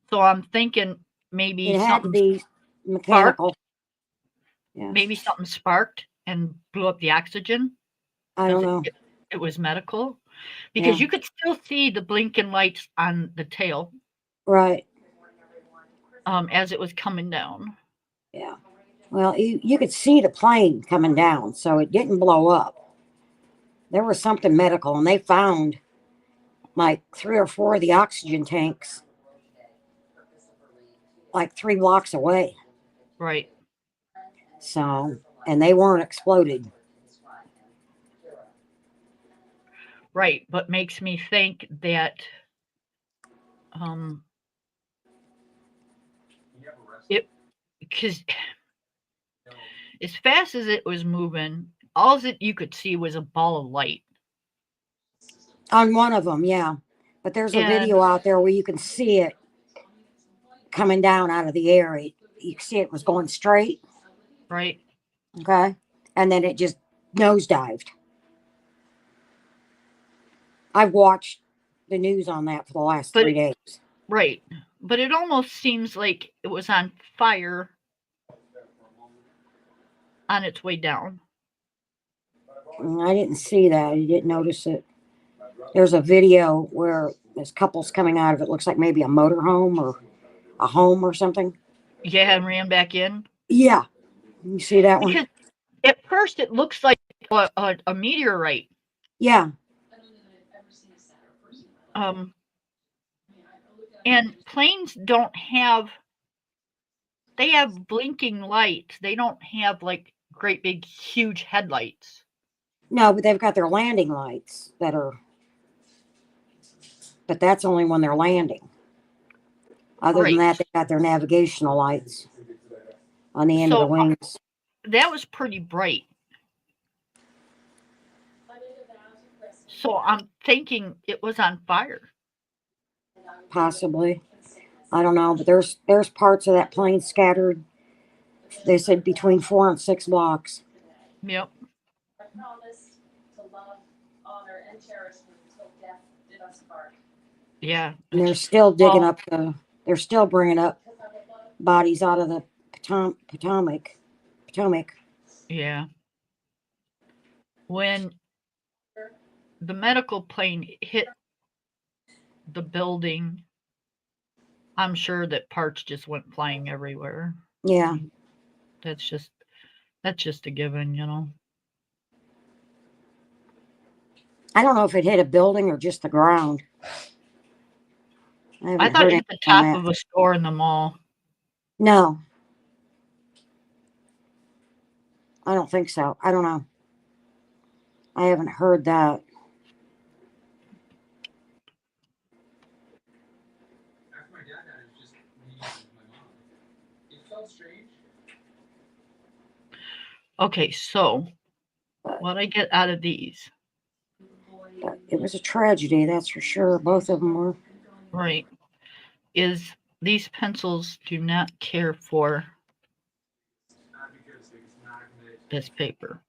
So I'm thinking maybe it had to be mechanical. Sparked. Yeah. Maybe something sparked and blew up the oxygen. I don't know. It was medical. Because you could still see the blinking lights on the tail. Right. As it was coming down. Yeah. Well, you could see the plane coming down, so it didn't blow up. There was something medical, and they found like 3 or 4 of the oxygen tanks like 3 blocks away. Right. So, and they weren't exploded. Right, but makes me think that it, because as fast as it was moving, all that you could see was a ball of light. On one of them, yeah. But there's a video out there where you can see it coming down out of the air. You can see it was going straight. Right. Okay. And then it just nosedived. I've watched the news on that for the last 3 days. Right. But it almost seems like it was on fire on its way down. I didn't see that. I didn't notice it. There's a video where there's couples coming out of it. Looks like maybe a motorhome or a home or something. Yeah, and ran back in. Yeah. You see that one? At first, it looks like a meteorite. Yeah, Um, and planes don't have, they have blinking lights. They don't have like great big huge headlights. No, but they've got their landing lights that are, but that's only when they're landing. Other than Right. that, they've got their navigational lights on the end of the So wings. that was pretty bright. So I'm thinking it was on fire. Possibly. I don't know, but there's parts of that plane scattered. They said between 4 and 6 blocks. Yep. I promise to love, honor, and cherish him until death did us part. Yeah. And they're still digging Well, up they're still bringing up bodies out of the Potomac. Yeah. When the medical plane hit the building, I'm sure that parts just went flying everywhere. Yeah. That's just a given, you know. I don't know if it hit a building or just the ground. I I haven't thought heard it hit anything the on top that. of a store in the mall. No, I don't think so. I don't know. I haven't heard that. After my dad died, it was just me and my mom. It felt strange. Okay, so what I get out of these, But it was a tragedy, that's for sure. Both of them were. right, is these pencils do not care for Not because it's magnet this paper.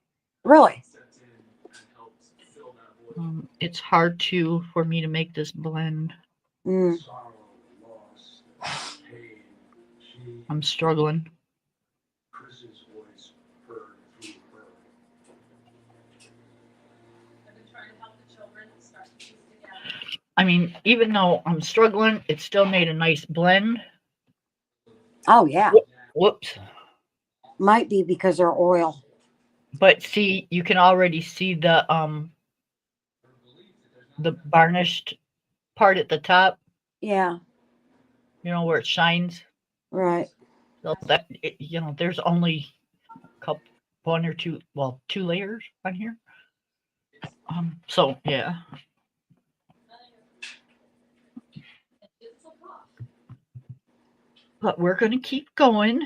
Really? stepped in and helped fill that void. It's hard for me to make this blend. Mm. Sorrow, loss, pain. She, I'm struggling. Chris's voice heard through her. I've been trying to help the children start to piece together. I mean, even though I'm struggling, it still made a nice blend. Oh, yeah. Whoops. Might be because they're oil. But see, you can already see the varnished part at the top, Yeah, you know, where it shines. right. So that you know, there's only a couple, one or two, well, 2 layers on here. So yeah. But we're gonna keep going.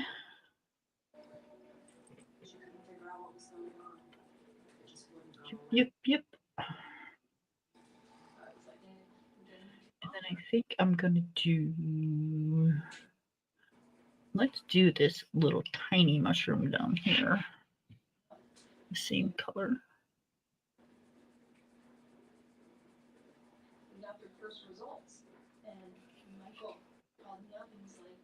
Yep. And then I think I'm gonna do. Let's do this little tiny mushroom down here. The same color. We got their first results, and Michael called me up and was like,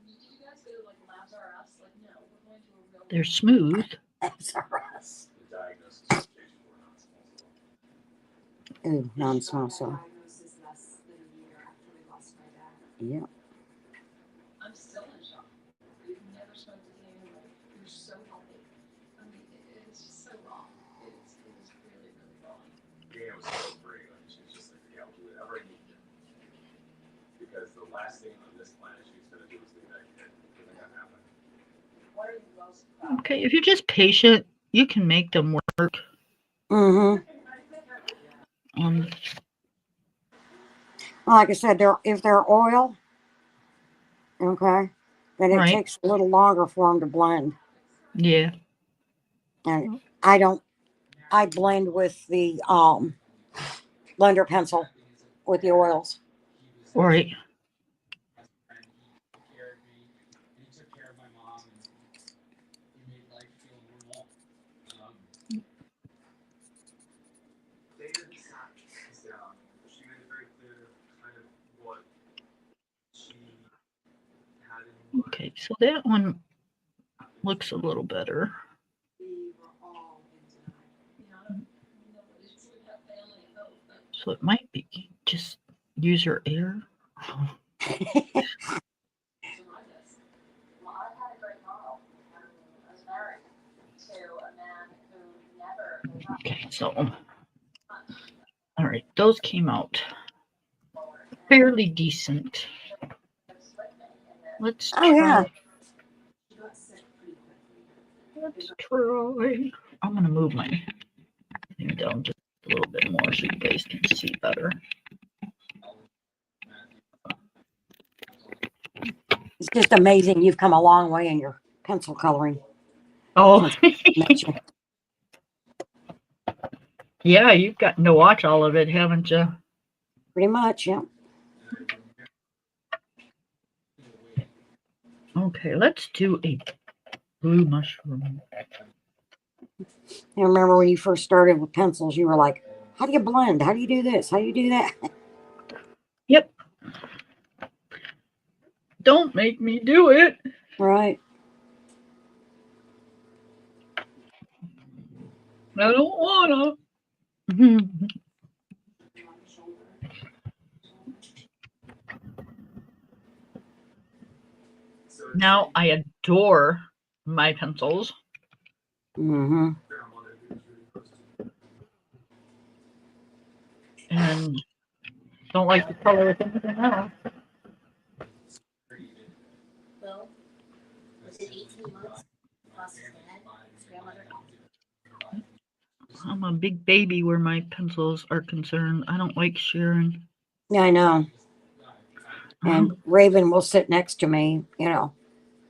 "Did you guys go to like Labs R Us? Like, no, we're going to a real." They're smooth. That's us. The diagnosis of stage 4 non-small cell. Ooh, non-small cell. Diagnosis less than a year after we lost my dad. Yeah. I'm still in shock. You've never smoked a day in your life. You're so healthy. I mean, it's just so wrong. It was really, really wrong. Yeah, it was so great. Like, she was just like, yeah, I'll do whatever I need to. Because the last thing on this planet she's going to do is leave that kid. Because that happened. What are you most proud of? Okay, if you're just patient, you can make them work. Mm-hmm. Like I said, if they're oil, okay, then it Right. takes a little longer for them to blend. Yeah. And I blend with the blender pencil with the oils. All right. He took care of me. He took care of my mom. And he made life feel normal. Dana sat us down. She made it very clear kind of what she had in mind. Okay, so that one looks a little better. We were all in denial. Nobody's with that family of hope, but So it might be just use your air. survived us. Well, I had a great model. I was married to a man who never gave up. Okay, so all right. right, those came out fairly decent. Let's Oh, yeah. try. Let's try. I'm gonna move my thing down just a little bit more so you guys can see better. It's just amazing. You've come a long way in your pencil coloring. Oh, Met you. yeah, you've gotten to watch all of it, haven't you? Pretty much, yeah. Okay, let's do a blue mushroom. I remember when you first started with pencils, you were like, how do you blend? How do you do this? How do you do that? Yep. Don't make me do it. Right. I don't wanna. Now I adore my pencils Mm-hmm. and don't like to color with anything else. Well, was it 18 months? Plus his dad, his grandmother. I'm a big baby where my pencils are concerned. I don't like sharing. Yeah, I know. And Raven will sit next to me,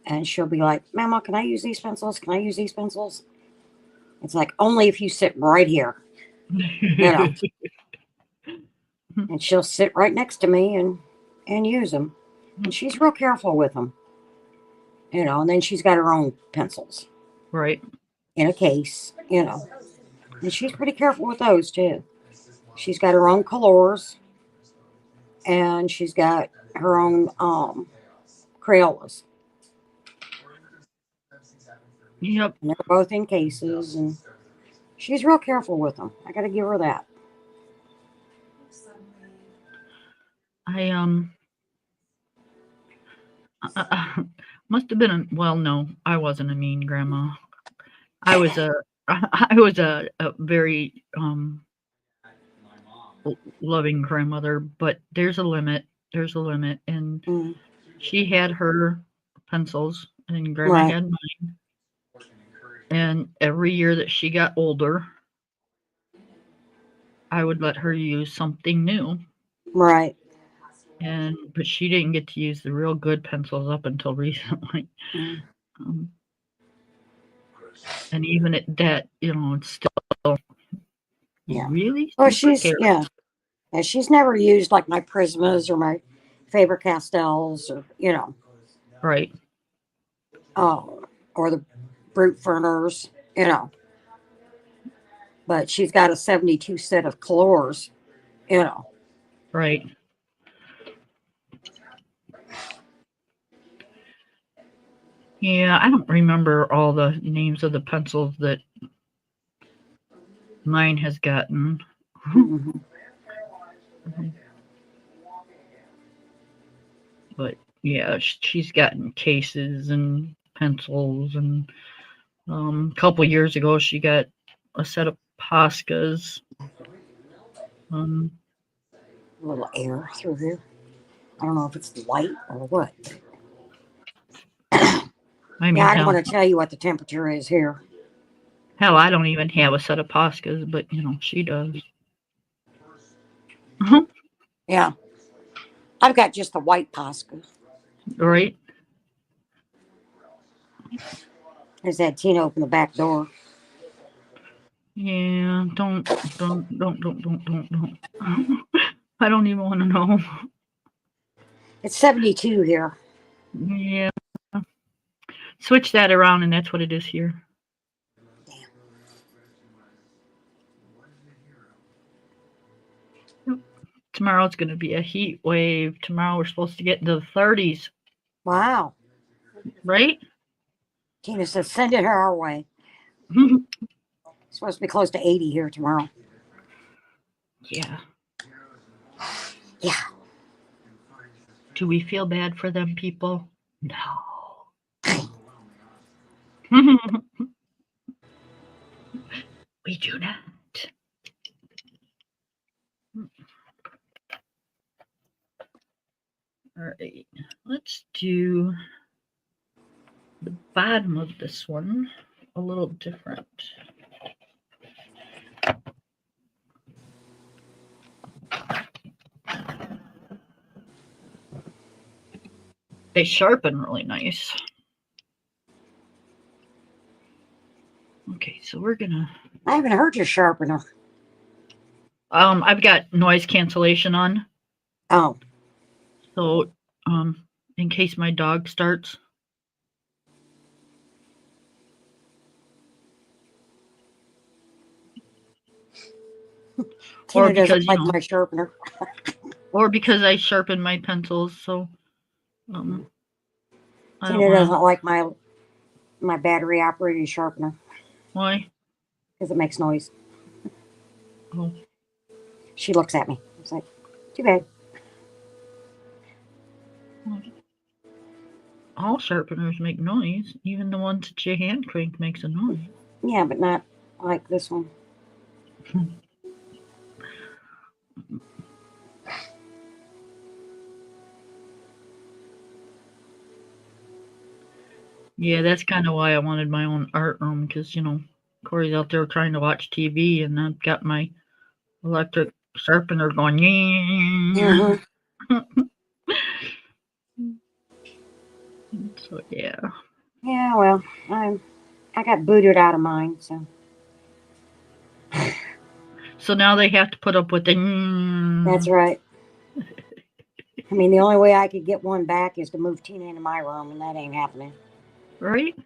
and she'll be like, Mama, can I use these pencils? Can I use these pencils? It's like, only if you sit right here. know. And she'll sit right next to me and use them. And she's real careful with them. And then she's got her own pencils Right. in a case, And she's pretty careful with those too. She's got her own colors and she's got her own Crayolas. Yep. And they're both in cases and she's real careful with them. I got to give her that. I must have been well, no, I wasn't a mean grandma. I was a very loving grandmother, but there's a limit. There's a limit, and Mm. she had her pencils, and grandma Right. had mine. And every year that she got older, I would let her use something new. Right. But she didn't get to use the real good pencils up until recently. Mm. And even at that, it's still Yeah. really Well, super she's yeah, she's never used like my Prismas or my Faber Castells or right. Or the Brute Furners, But she's got a 72 set of colors, Right. Yeah, I don't remember all the names of the pencils that mine has gotten. Mhm. But yeah, she's gotten cases and pencils, and a couple years ago she got a set of Poscas. A little air through here. I don't know if it's the light or what. I mean, Yeah, I don't want to tell you what the temperature is here. hell, I don't even have a set of Poscas, but she does. Yeah. I've got just the white Posca. Right. There's that Tina open the back door. Yeah, don't. I don't even want to know. It's 72 here. Yeah. Switch that around and that's what it is here. Damn. Tomorrow it's going to be a heat wave. Tomorrow we're supposed to get into the 30s. Wow. Right? Tina says, send it our way. It's supposed to be close to 80 here tomorrow. Yeah. Yeah. Do we feel bad for them people? No. We do not. All right, let's do the bottom of this one a little different. They sharpen really nice. Okay, so we're gonna. I haven't heard your sharpener. I've got noise cancellation on, Oh, so in case my dog starts. Tina because, doesn't you like know- my sharpener. Or because I sharpen my pencils, so I don't Tina wanna- doesn't like my battery operated sharpener Why? because it makes noise. Oh, She looks at me. It's like, too bad. all sharpeners make noise. Even the ones that your hand crank makes a noise. Yeah, but not like this one. Yeah, that's kind of why I wanted my own art room, because, Corey's out there trying to watch TV, and I've got my electric sharpener going. Mhm. So yeah. Yeah, well, I got booted out of mine, so. So now they have to put up with the. That's right. I mean, the only way I could get one back is to move Tina into my room, and that ain't happening. Right?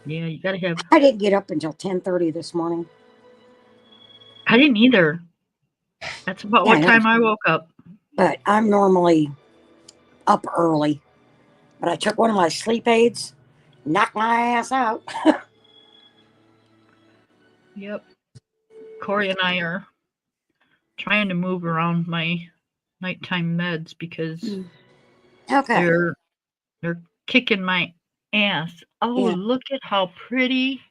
Yeah, you gotta have. I didn't get up until 10:30 this morning. I didn't either. That's about Yeah, I what know. time I woke up. But I'm normally up early. But I took one of my sleep aids, knocked my ass out. Yep. Corey and I are trying to move around my nighttime meds because Okay. they're kicking my ass. Oh, Yeah. look at how pretty.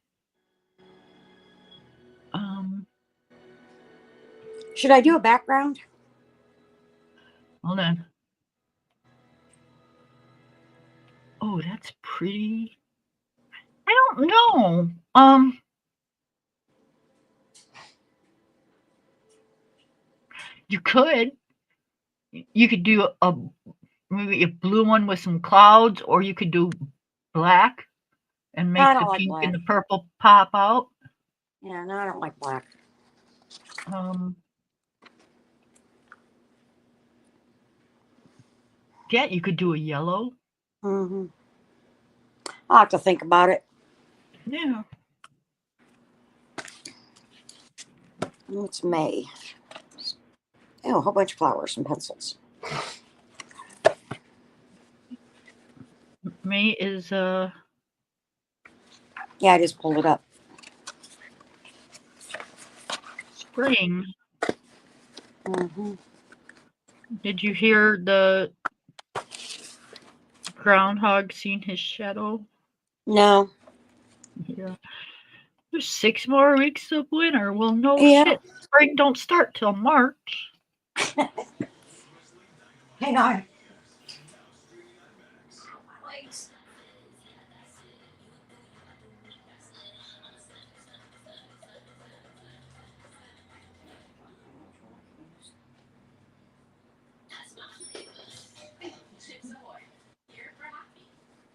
Should I do a background? Hold on. Oh, that's pretty. I don't know. You could. You could do maybe a blue one with some clouds, or you could do black and make I the don't like pink black. and the purple pop out. Yeah, no, I don't like black. Yeah, you could do a yellow. Mm-hmm. I'll have to think about it. Yeah. It's May. Oh, a whole bunch of flowers and pencils. May is Yeah, I just pulled it up. spring. Mm-hmm. Did you hear the groundhog seen his shadow? No. Yeah. There's 6 more weeks of winter. Well, no Yeah. shit. Spring don't start till March. Hang on.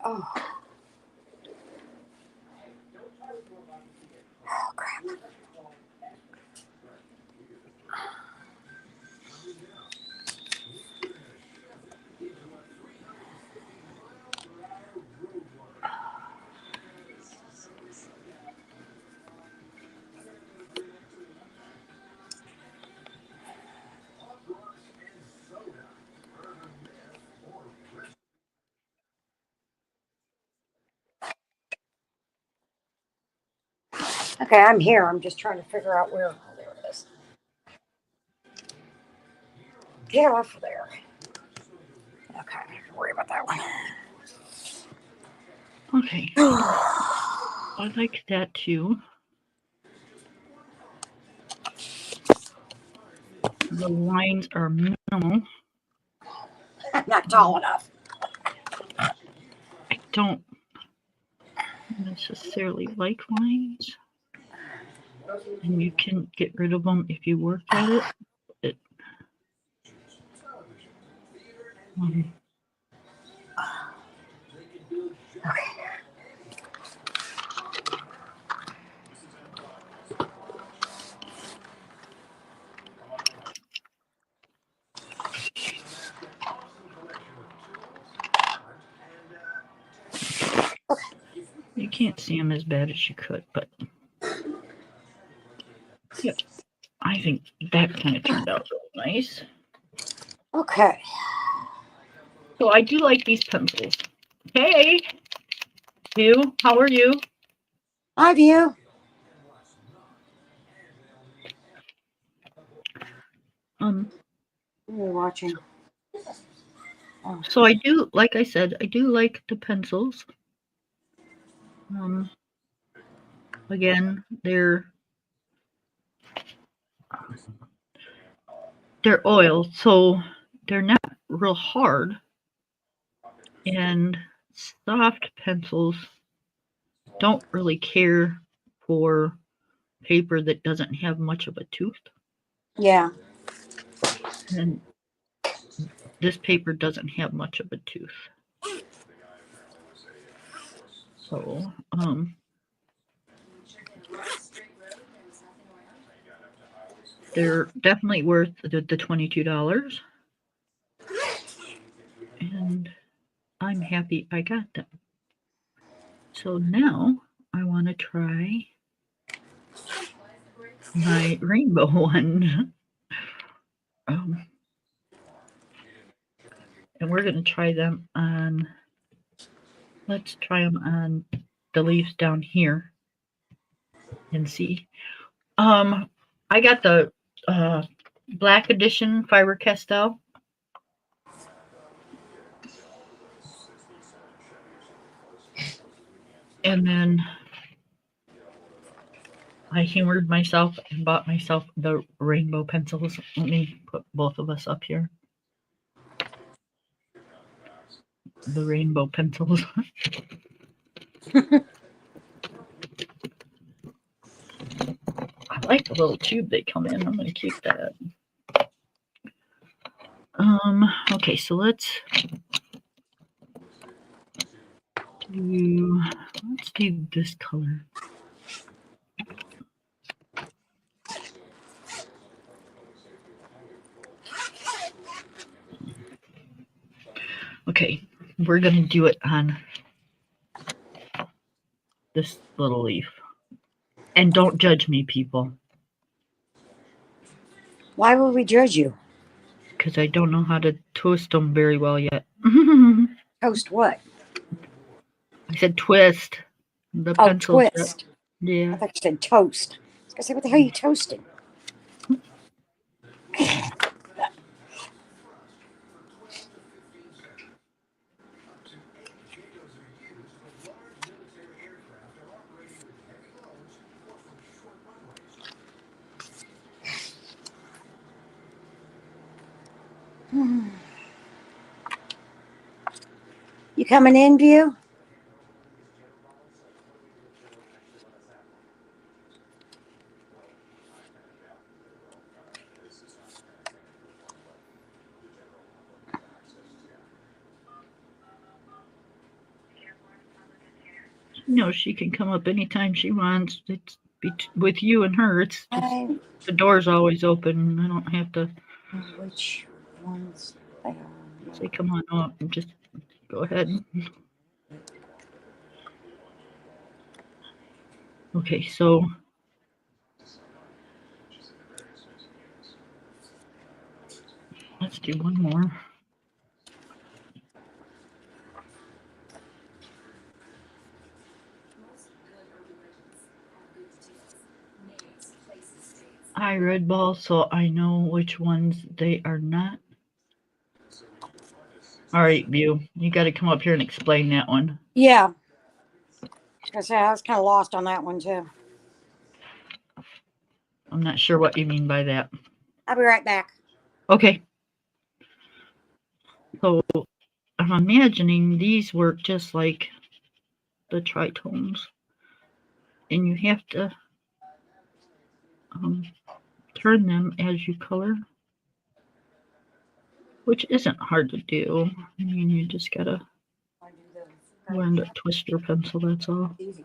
Oh. Oh, crap. Okay, I'm here. I'm just trying to figure out where. Oh, there it is. Get off of there. Okay, I don't worry about that one. Okay. I like that too. The lines are minimal. I'm not tall enough. I don't necessarily like lines. And you can get rid of them if you work at it. Um, you can't see them as bad as you could, but yeah, I think that kind of turned out really nice. Okay. So I do like these pencils. Hey, you, how are you? Hi, View. What are you watching? Oh. So I do, like I said, I do like the pencils. Again, they're oil, so they're not real hard. And soft pencils don't really care for paper that doesn't have much of a tooth. Yeah. And this paper doesn't have much of a tooth. So, they're definitely worth the $22. And I'm happy I got them. So now I want to try my rainbow one. And we're going to try them on, let's try them on the leaves down here and see. I got the Black Edition Faber-Castell. And then I humored myself and bought myself the rainbow pencils. Let me put both of us up here. The rainbow pencils. I like the little tube they come in. I'm going to keep that. Okay, so let's do this color. Okay, we're going to do it on this little leaf. And don't judge me, people. Why would we judge you? Because I don't know how to toast them very well yet. Toast what? I said twist. The Oh, pencil. twist. I Yeah. thought you said toast. I was going to say, what the hell are you toasting? You coming in, View? No, she can come up anytime she wants. It's with you and her. It's just, the door's always open. I don't have to. Which ones they are? Say, come on up and just go ahead. Okay, so let's do one more. I read ball, so I know which ones they are not. All right, View, you got to come up here and explain that one. Yeah. I was kind of lost on that one, too. I'm not sure what you mean by that. I'll be right back. Okay. So I'm imagining these work just like the tritones. And you have to turn them as you color, which isn't hard to do. I mean, you just gotta learn to twist your pencil, that's all. Easy.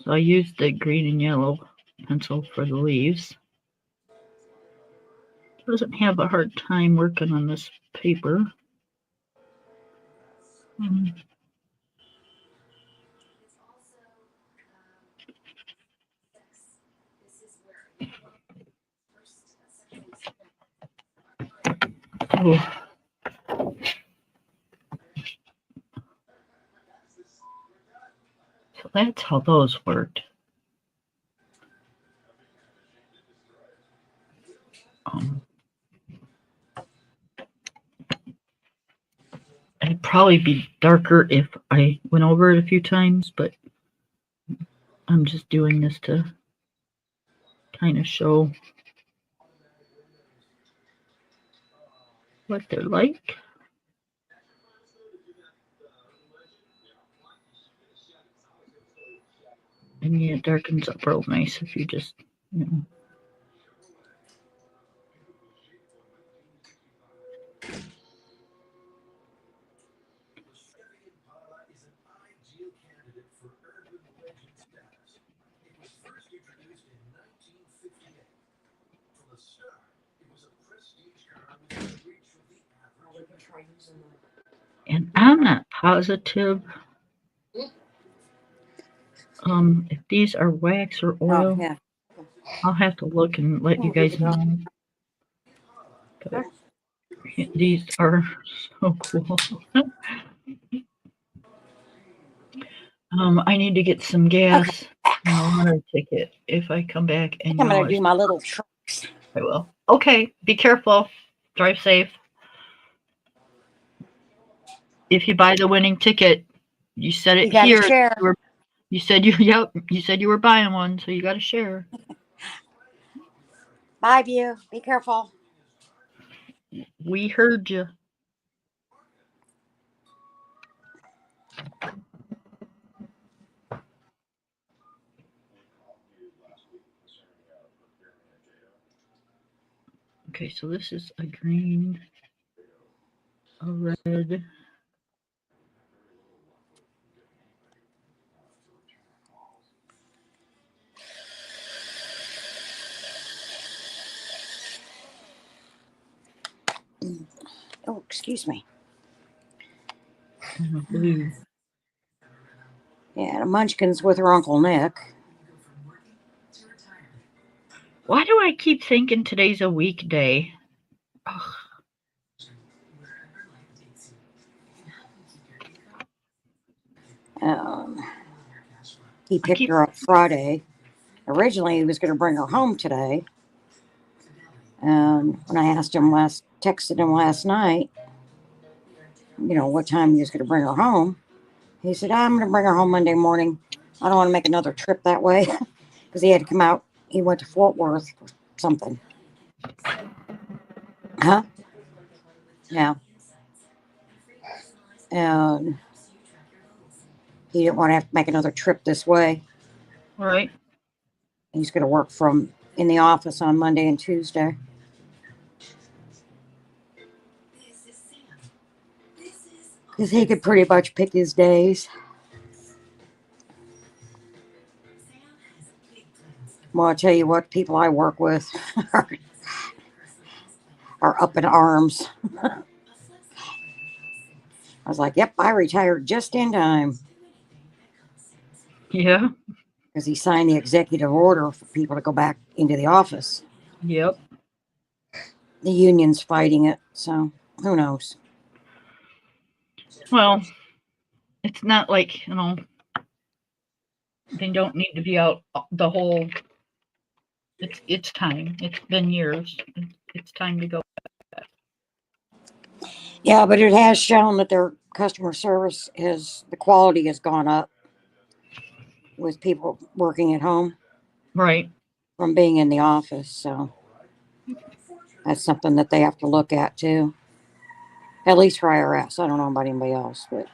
So I used the green and yellow pencil for the leaves. Doesn't have a hard time working on this paper. Oh. So that's how those worked. It'd probably be darker if I went over it a few times, but I'm just doing this to kind of show what they're like. And yeah, it darkens up real nice if you just, you know. And I'm not positive if these are wax or oil. Oh, yeah. I'll have to look and let you guys know. But these are so cool. I need to get some gas. And I'll run a ticket if I come back. And I'm going to do my little tricks. I will. Okay, be careful. Drive safe. If you buy the winning ticket, you said it here. Share. You said you said you were buying one, so you got to share. Bye, View. Be careful. We heard you. Okay, so this is a green, a red. Oh, excuse me. And a blue. Yeah, the Munchkins with her Uncle Nick. Why do I keep thinking today's a weekday? Ugh. He picked her up Friday. Originally, he was going to bring her home today. When I texted him last night, you know, what time he was going to bring her home, he said, I'm going to bring her home Monday morning. I don't want to make another trip that way because he had to come out. He went to Fort Worth or something. Huh? Yeah. And he didn't want to have to make another trip this way. All right. He's going to work from in the office on Monday and Tuesday. Because he could pretty much pick his days. Well, I'll tell you what, people I work with are up in arms. I was like, yep, I retired just in time. Yeah. Because he signed the executive order for people to go back into the office. Yep. The union's fighting it, so who knows? Well, it's not like, you know, They don't need to be out the whole. It's time. It's been years. It's time to go. Yeah, but it has shown that their customer service the quality has gone up with people working at home Right. from being in the office. So that's something that they have to look at too. At least for IRS. I don't know about anybody else, but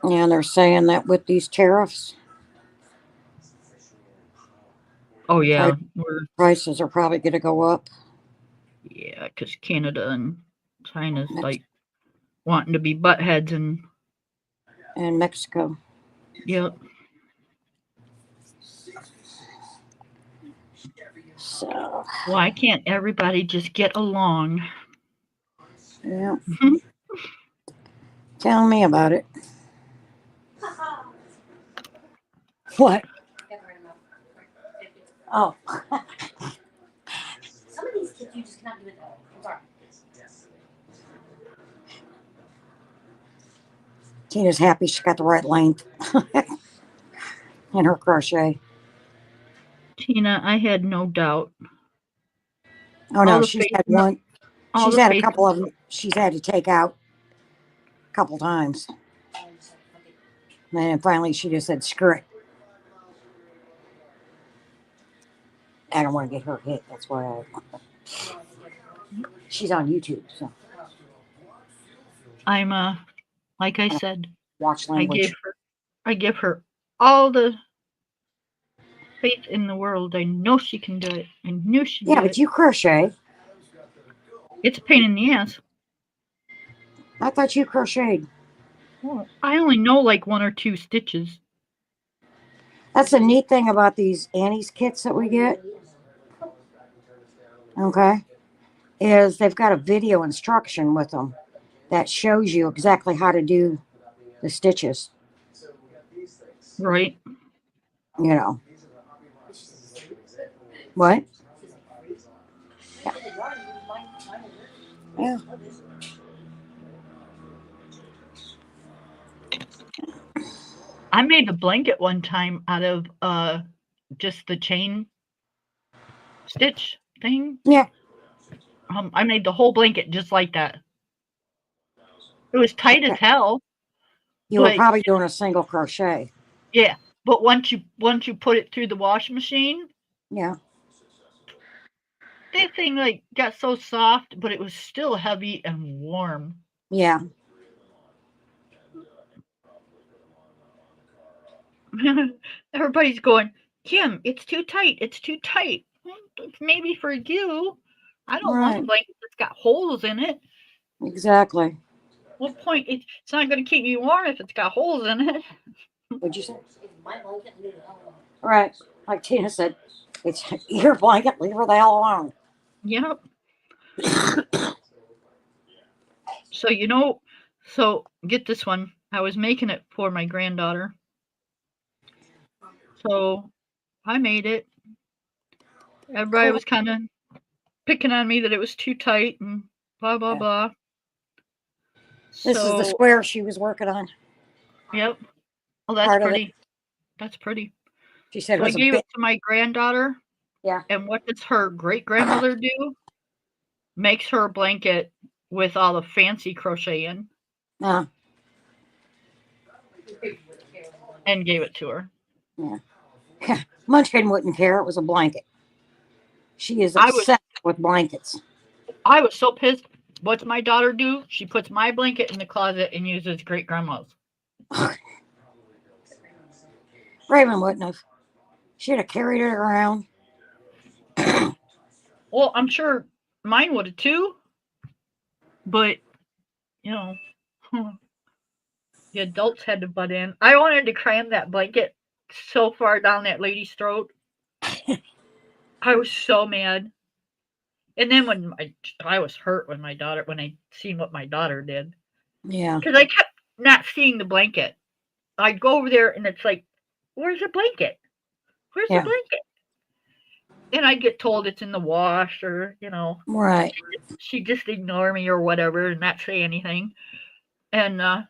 yeah, and they're saying that with these tariffs, Oh yeah. We're prices are probably going to go up. yeah, because Canada and China's like wanting to be butt heads, and And Mexico. yep. So, Why can't everybody just get along? yeah. Tell me about it. What? Oh. Some of these kids, you just cannot do it. I'm sorry. Tina's happy she got the right length in her crochet. Tina, I had no doubt. Oh no, All the she's faith had in the- one. all She's the had a faith couple in- of them. She's had to take out a couple times, and then finally she just said, "Screw it." I don't want to get her hit. That's why she's on YouTube. So I'm like I said, watch I language. give her all the faith in the world. I know she can do it. I knew she'd Yeah, do but it. you crochet. It's a pain in the ass. I thought you crocheted. Well, I only know like 1 or 2 stitches. That's the neat thing about these Annie's kits that we get. Okay, is they've got a video instruction with them that shows you exactly how to do the stitches. Right. You know what? Yeah. I made a blanket one time out of just the chain stitch thing. Yeah. I made the whole blanket just like that. It was tight as hell. You were But probably doing a single crochet. yeah, but once you put it through the washing machine, Yeah. that thing like got so soft, but it was still heavy and warm. Yeah. Everybody's going, Kim, it's too tight. It's too tight. It's maybe for you. I don't want a Right. blanket that's got holes in it. Exactly. What point? It's not going to keep you warm if it's got holes in it. What'd you say? It's my blanket, leave it alone. Right. Like Tina said, it's your blanket. Leave her the hell alone. Yep. So get this one. I was making it for my granddaughter. So I made it. Everybody Cool. was kind of picking on me that it was too tight and blah, blah, Yeah. blah. This is the So, square she was working on. yep. Oh, that's Part of it. pretty. That's pretty. She said So it I was a gave bit. it to my granddaughter. Yeah. And what does her great grandmother do? Makes her a blanket with all the fancy crochet in and gave it to her. Munchkin wouldn't care. It was a blanket. She is I was- obsessed with blankets. I was so pissed. What's my daughter do? She puts my blanket in the closet and uses great grandma's. Raven wouldn't have. She'd have carried it around. Well, I'm sure mine would have too. But, you know, the adults had to butt in. I wanted to cram that blanket so far down that lady's throat. I was so mad. And then when I was hurt when I seen what my daughter did. Yeah. Because I kept not seeing the blanket. I'd go over there and it's like, where's the blanket? where's Yeah. the blanket? And I get told it's in the wash, or Right. she just ignore me or whatever and not say anything. And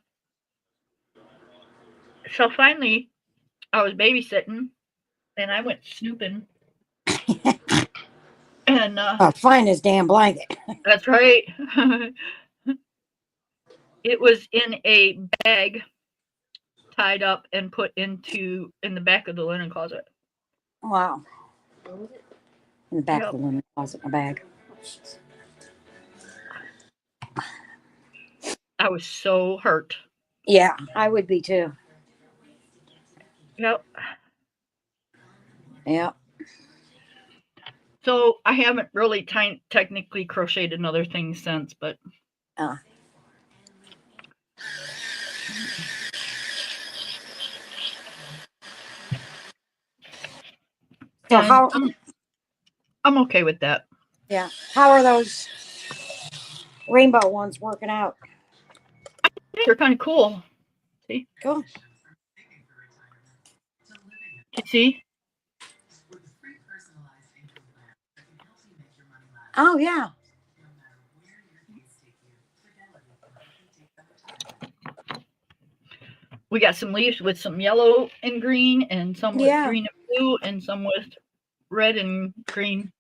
so finally, I was babysitting, and I went snooping, and Find his damn blanket. that's right. It was in a bag, tied up and put in the back of the linen closet. Wow. In the back Yep. of the linen closet, my bag. I was so hurt. Yeah, I would be too. Yep. Yeah. So I haven't really technically crocheted another thing since, but So and how? I'm okay with that. Yeah. How are those rainbow ones working out? They're kind of cool. Cool. You see? Oh yeah. We got some leaves with some yellow and green, and some with Yeah. green and blue, and some with red and green.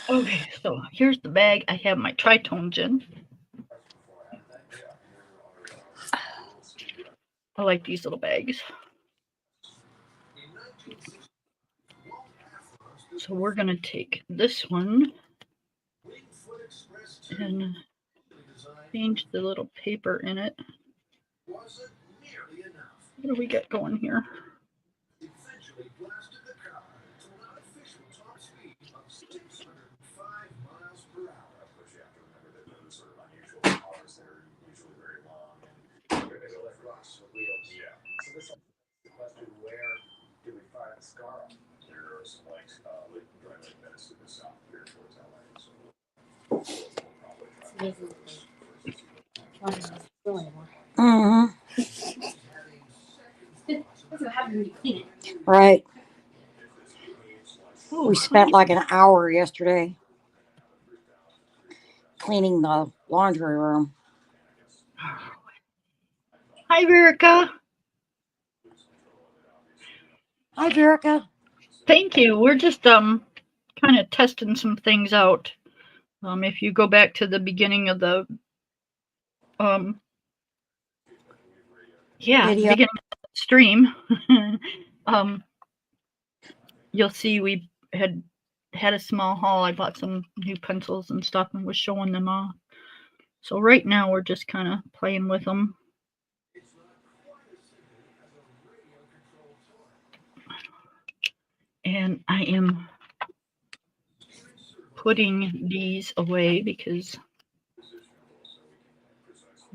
Okay, so here's the bag I have my tritones in. I like these little bags. So we're going to take this one and change the little paper in it. What do we got going here? Mm-hmm. Right. We spent like an hour yesterday cleaning the laundry room. Hi, Verica. Hi, Verica. Thank you. We're just kind of testing some things out. If you go back to the beginning of the Video. beginning of the stream, you'll see we had a small haul. I bought some new pencils and stuff and was showing them off. So right now we're just kind of playing with them. And I am putting these away because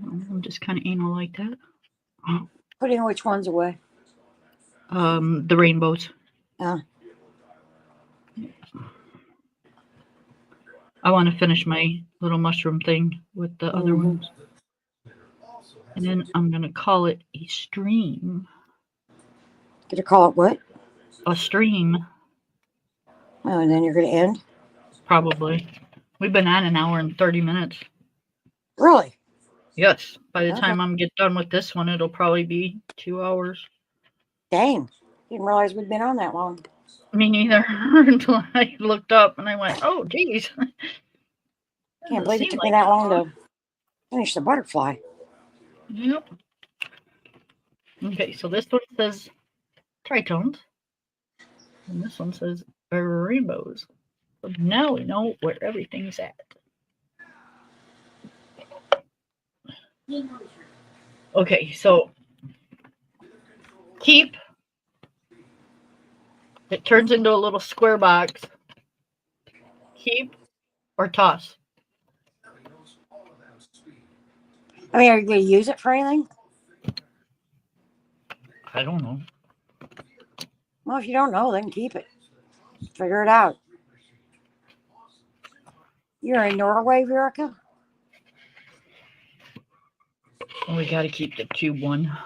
I'm just kind of anal like that. Putting which ones away? The rainbows. Oh. I want to finish my little mushroom thing with the other ones. And then I'm going to call it a stream. Did you call it what? A stream. Oh, and then you're going to end? Probably. We've been on an hour and 30 minutes. Really? Yes. By the Okay. time I'm get done with this one, it'll probably be 2 hours. Dang. Didn't realize we'd been on that long. Me neither. Until I looked up and I went, oh, geez. Can't believe it took me that long to finish the butterfly. Yep. Okay, so this one says tritones. And this one says rainbows. So now we know where everything's at. Okay, so keep. It turns into a little square box. Keep or toss. I mean, are you going to use it for anything? I don't know. Well, if you don't know, then keep it. Figure it out. You're in Norway, Verica? Oh, we got to keep the cube one.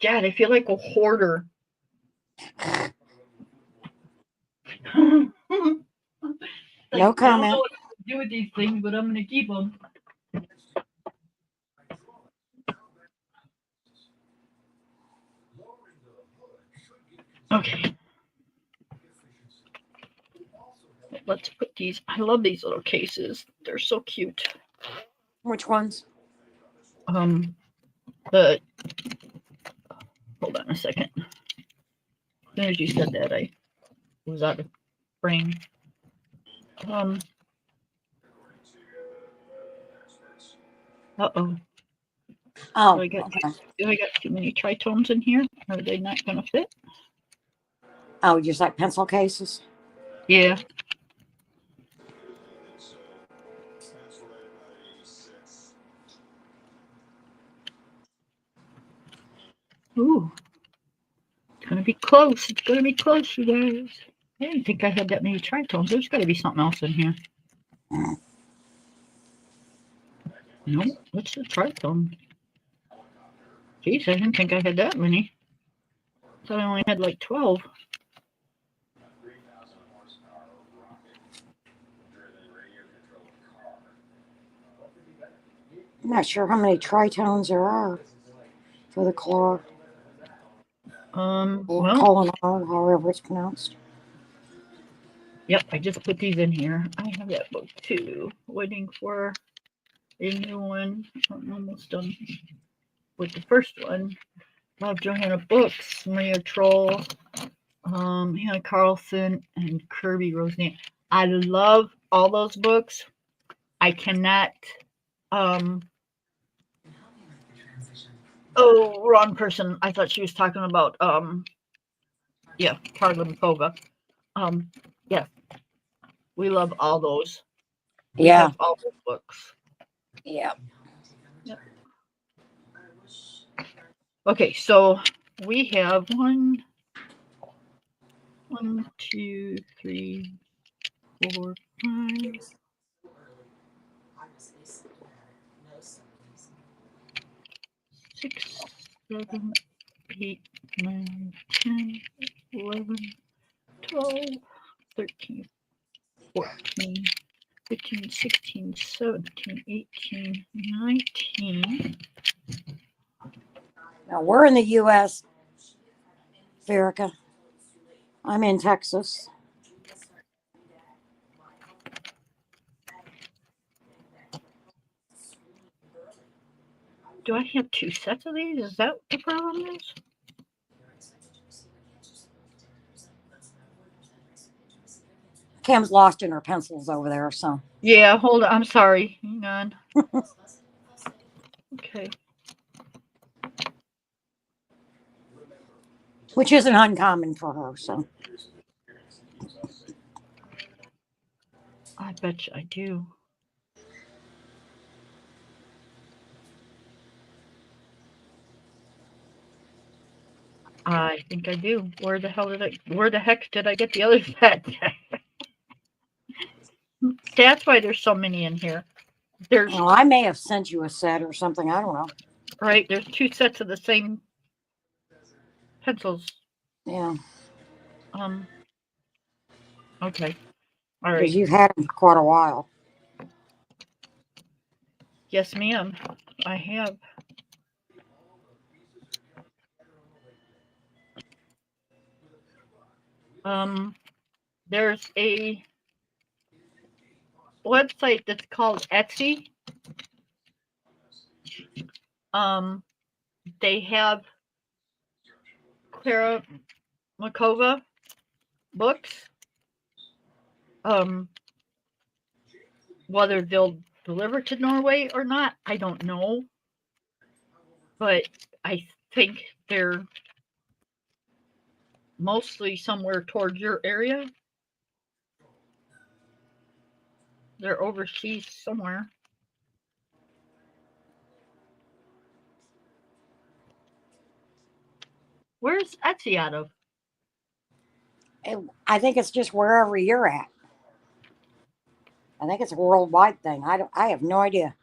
Dad, I feel like a hoarder. No I don't comment. know what to do with these things, but I'm going to keep them. Okay. Let's put these. I love these little cases. They're so cute. Which ones? The hold on a second. As soon as you said that, I was out of brain. Uh-oh. Oh, Do I got okay. too many tritones in here? Are they not going to fit? Oh, just like pencil cases? Yeah. Ooh. It's going to be close. It's going to be close, you guys. I didn't think I had that many tritones. There's got to be something else in here. No, what's the tritone? Jeez, I didn't think I had that many. I thought I only had like 12. I'm not sure how many tritones there are for the claw. Or Well, colon, however it's pronounced. yep, I just put these in here. I have that book too. Waiting for a new one. I'm almost done with the first one. Love Johanna Books, Maria Troll, Hannah Carlson, and Kirby Roseanne. I love all those books. I cannot. Oh, wrong person. I thought she was talking about yeah, Carla Mikova. Yeah, we love all those. We Yeah. have all those books. Yeah. Yep. Okay, so we have 1, 2, 3, 4, 5, 6, 7, 8, 9, 10, 11, 12, 13, 14, 15, 16, 17, 18, 19. Now we're in the U.S., Verica. I'm in Texas. Do I have 2 sets of these? Is that what the problem is? Cam's lost in her pencils over there, so. Yeah, hold on. I'm sorry. Hang on. Okay. Which isn't uncommon for her, so. I bet you I do. I think I do. Where the heck did I get the other set? That's why there's so many in here. There's Well, I may have sent you a set or something. I don't know. right, there's 2 sets of the same pencils. Yeah. Okay. All right. Because you've had them for quite a while. Yes, ma'am. I have. There's a website that's called Etsy. They have Clara Makova books. Whether they'll deliver to Norway or not, I don't know. But I think they're mostly somewhere towards your area. They're overseas somewhere. Where's Etsy out of? I think it's just wherever you're at. I think it's a worldwide thing. I have no idea.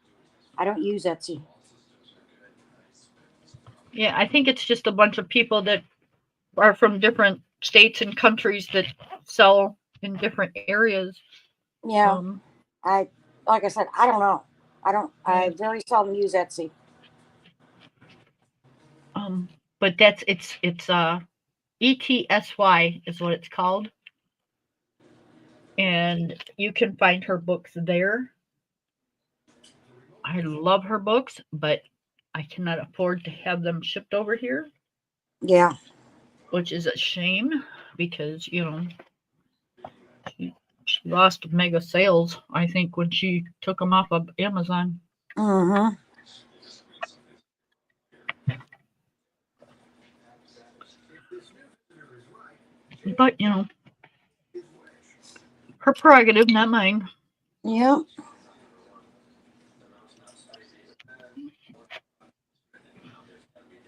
I don't use Etsy. Yeah, I think it's just a bunch of people that are from different states and countries that sell in different areas. Yeah, Um, like I said, I don't know. I Yeah. very seldom use Etsy. um, but it's ETSY is what it's called, and you can find her books there. I love her books, but I cannot afford to have them shipped over here, Yeah. which is a shame because she lost mega sales. I think when she took them off of Amazon. Mm-hmm. But her prerogative, not mine. Yeah.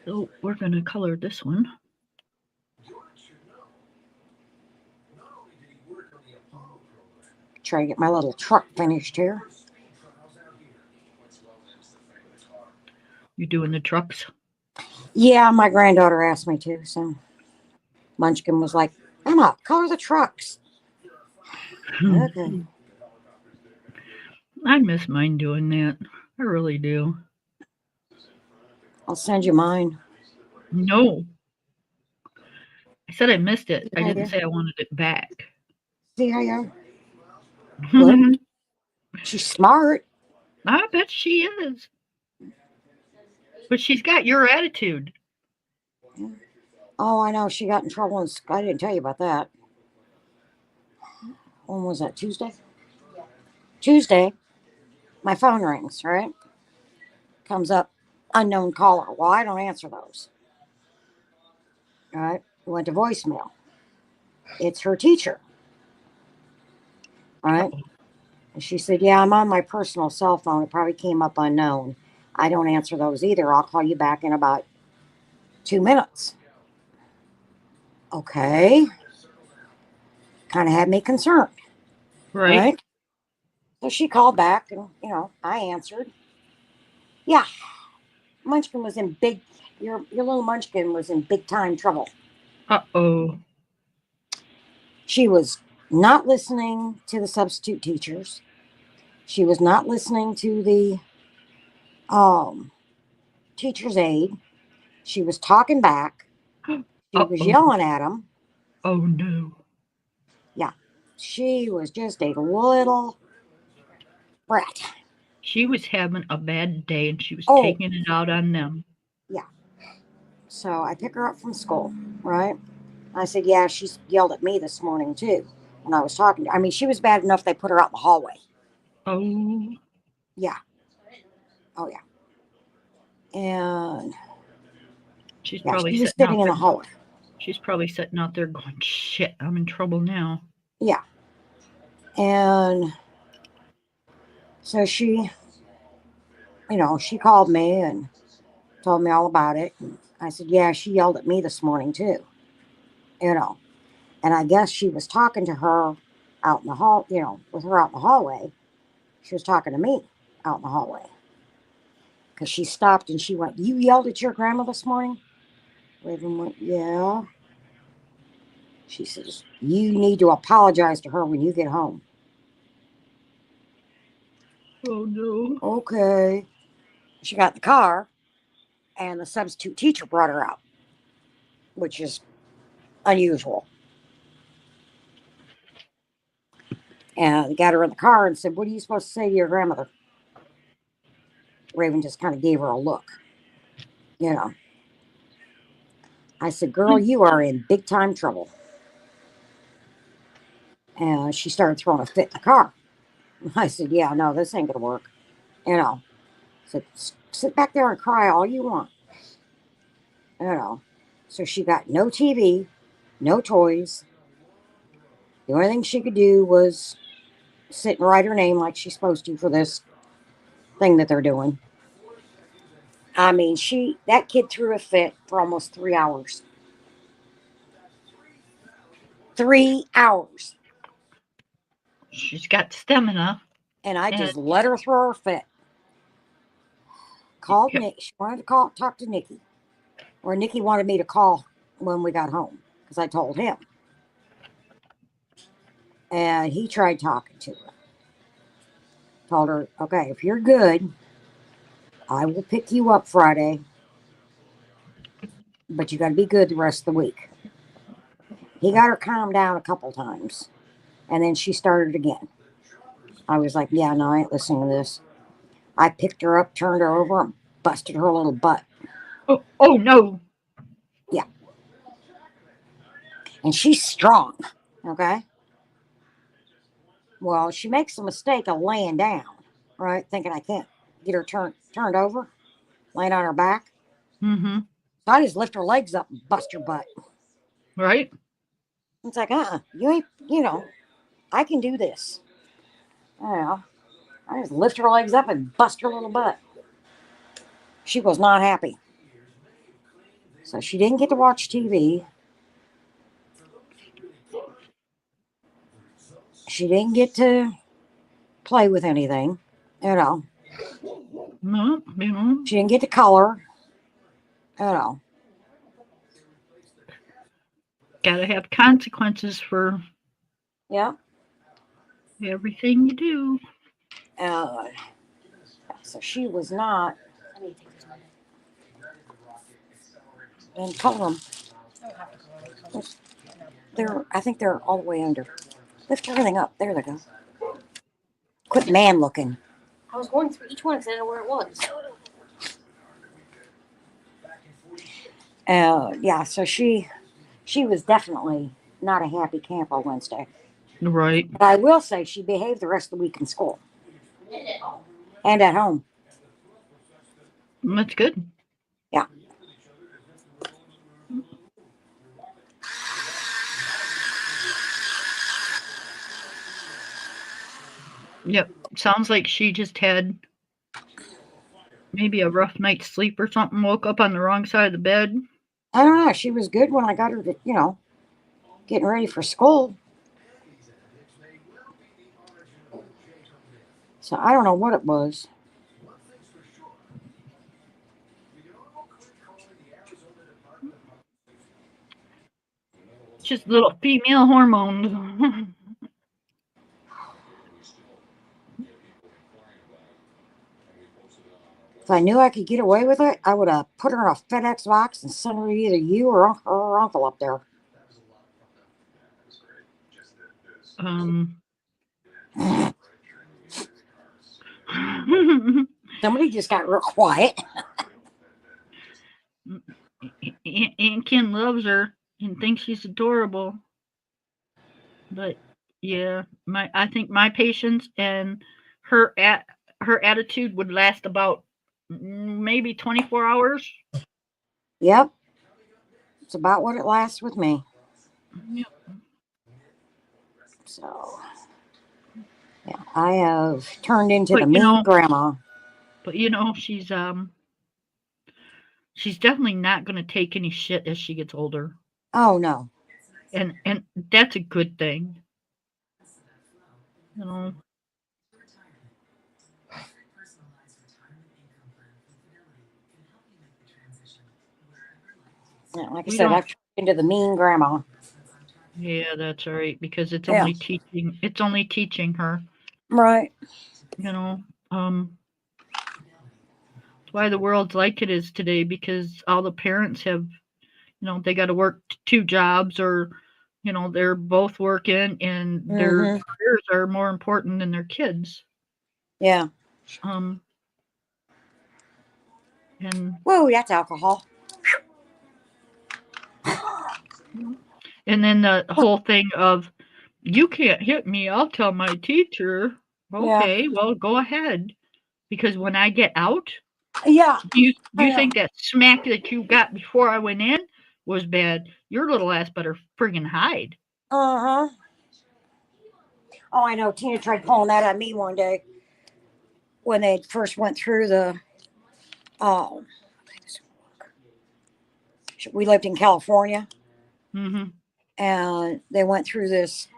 So we're gonna color this one. Try to get my little truck finished here. You doing the trucks? Yeah, my granddaughter asked me to, so Munchkin was like, Emma, color the trucks. Okay. I miss mine doing that. I really do. I'll send you mine. No, I said I missed it. I Yeah, didn't yeah. say I wanted it back. See how you look? She's smart. I bet she is. But she's got your attitude. Oh, I know. She got in trouble. I didn't tell you about that. When was that? Tuesday? Tuesday. My phone rings, right? Comes up, unknown caller. Well, I don't answer those. All right. Went to voicemail. It's her teacher. All right. Uh-oh. And she said, yeah, I'm on my personal cell phone. It probably came up unknown. I don't answer those either. I'll call you back in about 2 minutes. Okay. Kind of had me concerned. Right? Right. So she called back and, I answered. Yeah. Munchkin was in your little Munchkin was in big time trouble. Uh-oh. She was not listening to the substitute teachers. She was not listening to the teacher's aide. She was talking back. She was Uh-oh. yelling at him. Oh no. Yeah. She was just a little brat. She was having a bad day and she was Oh, taking it out on them. yeah. So I pick her up from school, right? I said, yeah, she yelled at me this morning too. And I was talking to her. I mean, she was bad enough they put her out in the hallway. Oh. Yeah. Oh, yeah. And She's yeah, probably she was sitting sitting out in there. the hallway. She's probably sitting out there going, shit, I'm in trouble now. Yeah. And so she called me and told me all about it. And I said, yeah, she yelled at me this morning too. And I guess she was talking to her out in the hall, with her out in the hallway. She was talking to me out in the hallway. Because she stopped and she went, you yelled at your grandma this morning? Raven went, yeah. She says, you need to apologize to her when you get home. Oh no. Okay. She got in the car and the substitute teacher brought her out, which is unusual. And got her in the car and said, what are you supposed to say to your grandmother? Raven just kind of gave her a look. I said, girl, you are in big time trouble. And she started throwing a fit in the car. I said, yeah, no, this ain't going to work. I said, sit back there and cry all you want. So she got no TV, no toys. The only thing she could do was sit and write her name like she's supposed to for this thing that they're doing. I mean, that kid threw a fit for almost 3 hours. 3 hours. She's got stamina. And I And just let her throw her fit. called Yeah. Nick. She wanted to talk to Nikki, or Nikki wanted me to call when we got home because I told him, and he tried talking to her. Told her, okay, if you're good, I will pick you up Friday, but you got to be good the rest of the week. He got her calmed down a couple times, and then she started again. I was like, yeah, no, I ain't listening to this. I picked her up, turned her over, and busted her little butt. Oh no. And she's strong, okay? Well, she makes the mistake of laying down, right? Thinking I can't get her turned over, laying on her back. Mm-hmm. So I just lift her legs up and bust her butt. Right? It's like, you ain't, I can do this. I just lift her legs up and bust her little butt. She was not happy. So she didn't get to watch TV. She didn't get to play with anything, No, She didn't get to color, gotta have consequences for Yeah. everything you do. Uh, so she was not. And color them. I think they're all the way under. Lift everything up. There they go. Quit man looking. I was going through each one because I didn't know where it was. Yeah. So she was definitely not a happy camper Wednesday. Right. But I will say she behaved the rest of the week in school and at home. That's good. Yeah. Yep. Sounds like she just had maybe a rough night's sleep or something, woke up on the wrong side of the bed. I don't know. She was good when I got her to, getting ready for school. So I don't know what it was. Just little female hormones. If I knew I could get away with it, I would have put her in a FedEx box and sent her to either you or her uncle up there. Somebody just got real quiet. Aunt Kim loves her and thinks she's adorable. But yeah, I think my patience and her attitude would last about maybe 24 hours. Yep. It's about what it lasts with me. Yep. So, yeah, I have turned into the mean grandma. But she's definitely not going to take any shit as she gets older. Oh no. And that's a good thing. Yeah, like I said, I've turned into the mean grandma. Yeah, that's all right, because it's only teaching her. Right. That's why the world's like it is today, because all the parents have, they got to work 2 jobs, or, they're both working, and their careers are more important than their kids. Yeah. And whoa, that's alcohol. And then the whole thing of, you can't hit me, I'll tell my teacher. Okay, yeah. Well, go ahead. Because when I get out, yeah, do you think that smack that you got before I went in was bad? Your little ass better friggin' hide. Oh, I know. Tina tried pulling that on me one day when they first went through the. We lived in California, and they went through this.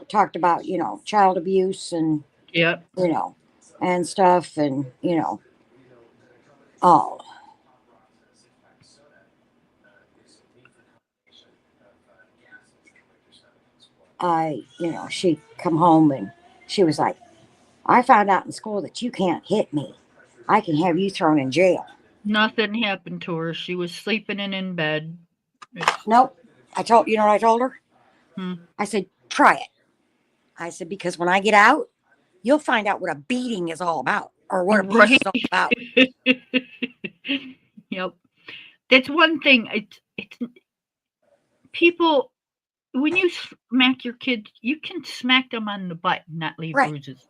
Talked about child abuse and yep, and stuff, and Oh, she come home and she was like, I found out in school that you can't hit me. I can have you thrown in jail. Nothing happened to her. She was sleeping in bed. It's, Nope. You know what I told her? hmm. I said, try it. I said, because when I get out, you'll find out what a beating is all about or what abuse Right. is all about. Yep. That's one thing. It's people, when you smack your kids, you can smack them on the butt and not leave Right. bruises.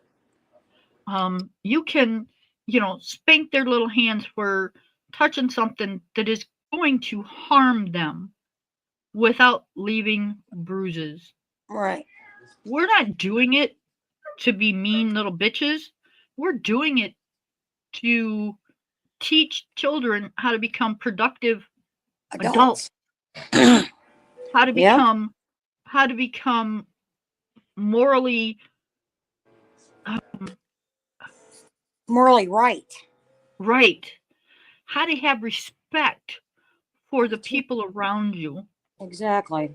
You can, spank their little hands for touching something that is going to harm them without leaving bruises. Right. We're not doing it to be mean little bitches. We're doing it to teach children how to become productive adults, Adults. how to Yeah. become morally Morally right. right, how to have respect for the people around you. Exactly.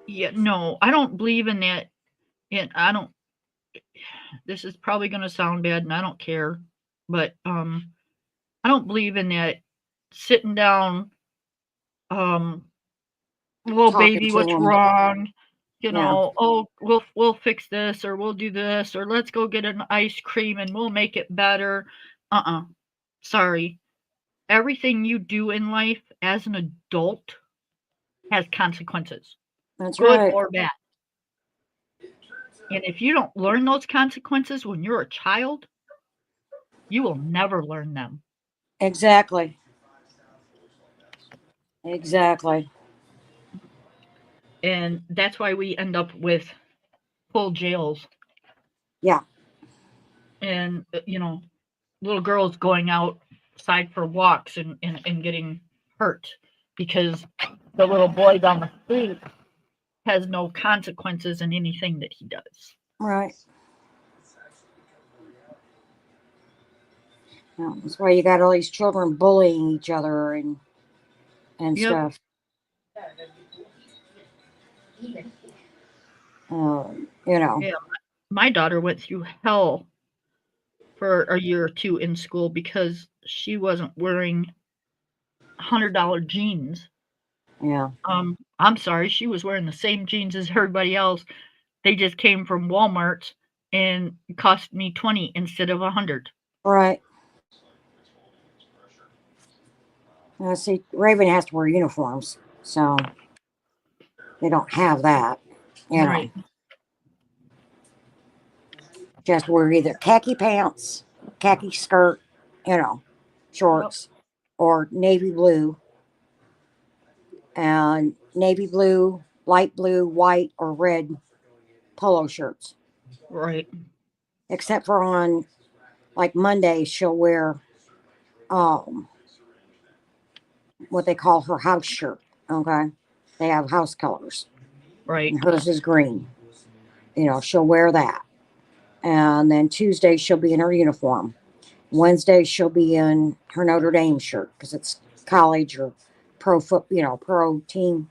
Yeah, no, I don't believe in that. And I don't, this is probably going to sound bad and I don't care, but I don't believe in that sitting down, well, Talking baby, to what's them. wrong? Yeah. Oh, we'll fix this, or we'll do this, or let's go get an ice cream and we'll make it better. Sorry. Everything you do in life as an adult has consequences, That's good right. or bad. And if you don't learn those consequences when you're a child, you will never learn them. Exactly. Exactly. And that's why we end up with full jails Yeah. and, little girls going outside for walks and getting hurt because the little boy down the street has no consequences in anything that he does. Right. Yeah, that's why you got all these children bullying each other and Yep. stuff. Yeah, my daughter went through hell for a year or two in school because she wasn't wearing $100 jeans. Yeah. I'm sorry, she was wearing the same jeans as everybody else. They just came from Walmart and cost me 20 instead of 100. Right. Now, see, Raven has to wear uniforms, so they don't have that. Right. She has to wear either khaki pants, khaki skirt, shorts, or navy blue, and navy blue, light blue, white, or red polo shirts. Right. Except for on like Monday, she'll wear what they call her house shirt. Okay, they have house colors, Right. and hers is green. She'll wear that, and then Tuesday she'll be in her uniform. Wednesday she'll be in her Notre Dame shirt because it's college or pro team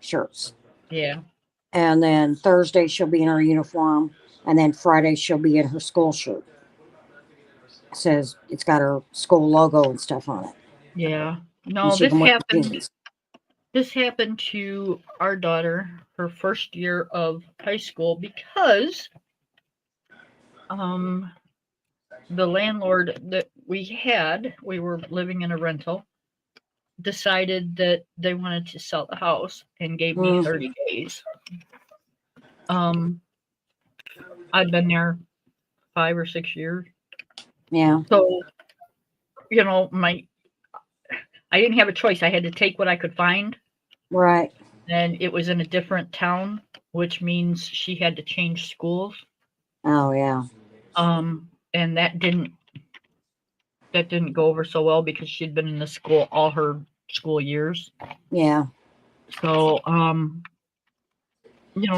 shirts. Yeah. And then Thursday she'll be in her uniform, and then Friday she'll be in her school shirt. It says it's got her school logo and stuff on it. Yeah. And No, she this can wear happened. jeans. This happened to our daughter her first year of high school because the landlord that we were living in a rental, decided that they wanted to sell the house and gave me 30 days. I'd been there 5 or 6 years. Yeah. So, I didn't have a choice. I had to take what I could find. Right. And it was in a different town, which means she had to change schools. Oh yeah. And that didn't go over so well because she'd been in the school all her school years. Yeah. So,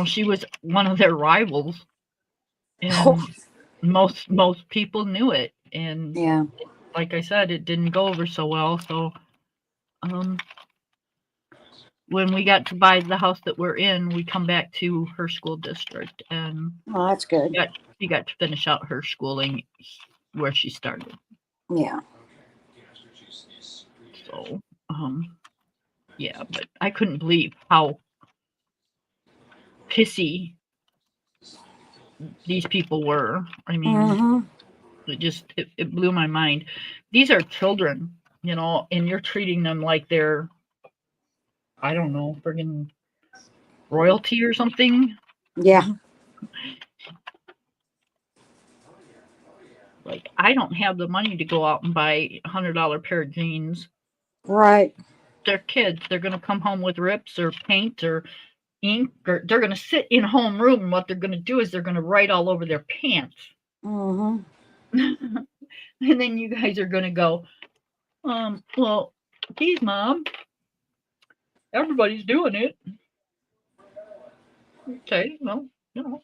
she was one of their rivals. And most people knew it, and Yeah. like I said, it didn't go over so well. So when we got to buy the house that we're in, we come back to her school district, and Well, that's good. she got to finish out her schooling where she started. Yeah. So yeah, but I couldn't believe how pissy these people were. I mean, Mm-hmm. it blew my mind. These are children, and you're treating them like they're, I don't know, friggin' royalty or something. Yeah. Like, I don't have the money to go out and buy $100 pair of jeans. Right. They're kids. They're going to come home with rips or paint or ink, or they're going to sit in homeroom, and what they're going to do is they're going to write all over their pants. Mm-hmm. And then you guys are going to go, well, geez, Mom, everybody's doing it. Okay, well,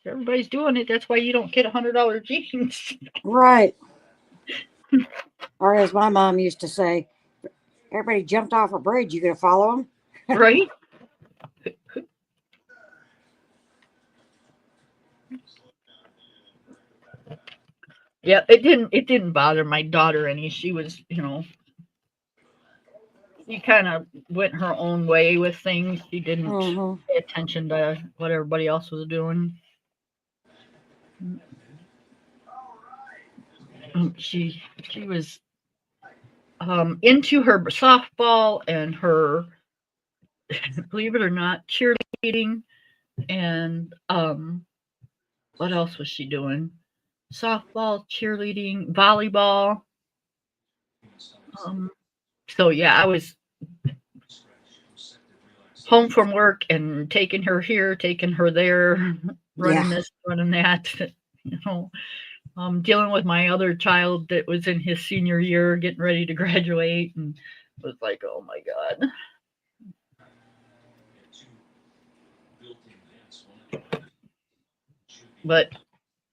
everybody's doing it. That's why you don't get $100 jeans. Right. Or as my mom used to say, everybody jumped off a bridge. You gonna follow them? Right? Yeah, it didn't bother my daughter any. She was, she kind of went her own way with things. She didn't Mm-hmm. pay attention to what everybody else was doing. She was into her softball and her, believe it or not, cheerleading, and what else was she doing? Softball, cheerleading, volleyball. So yeah, I was home from work and taking her here, taking her there, running this, running that, dealing with my other child that was in his senior year, getting ready to graduate, and it was like, oh my God. But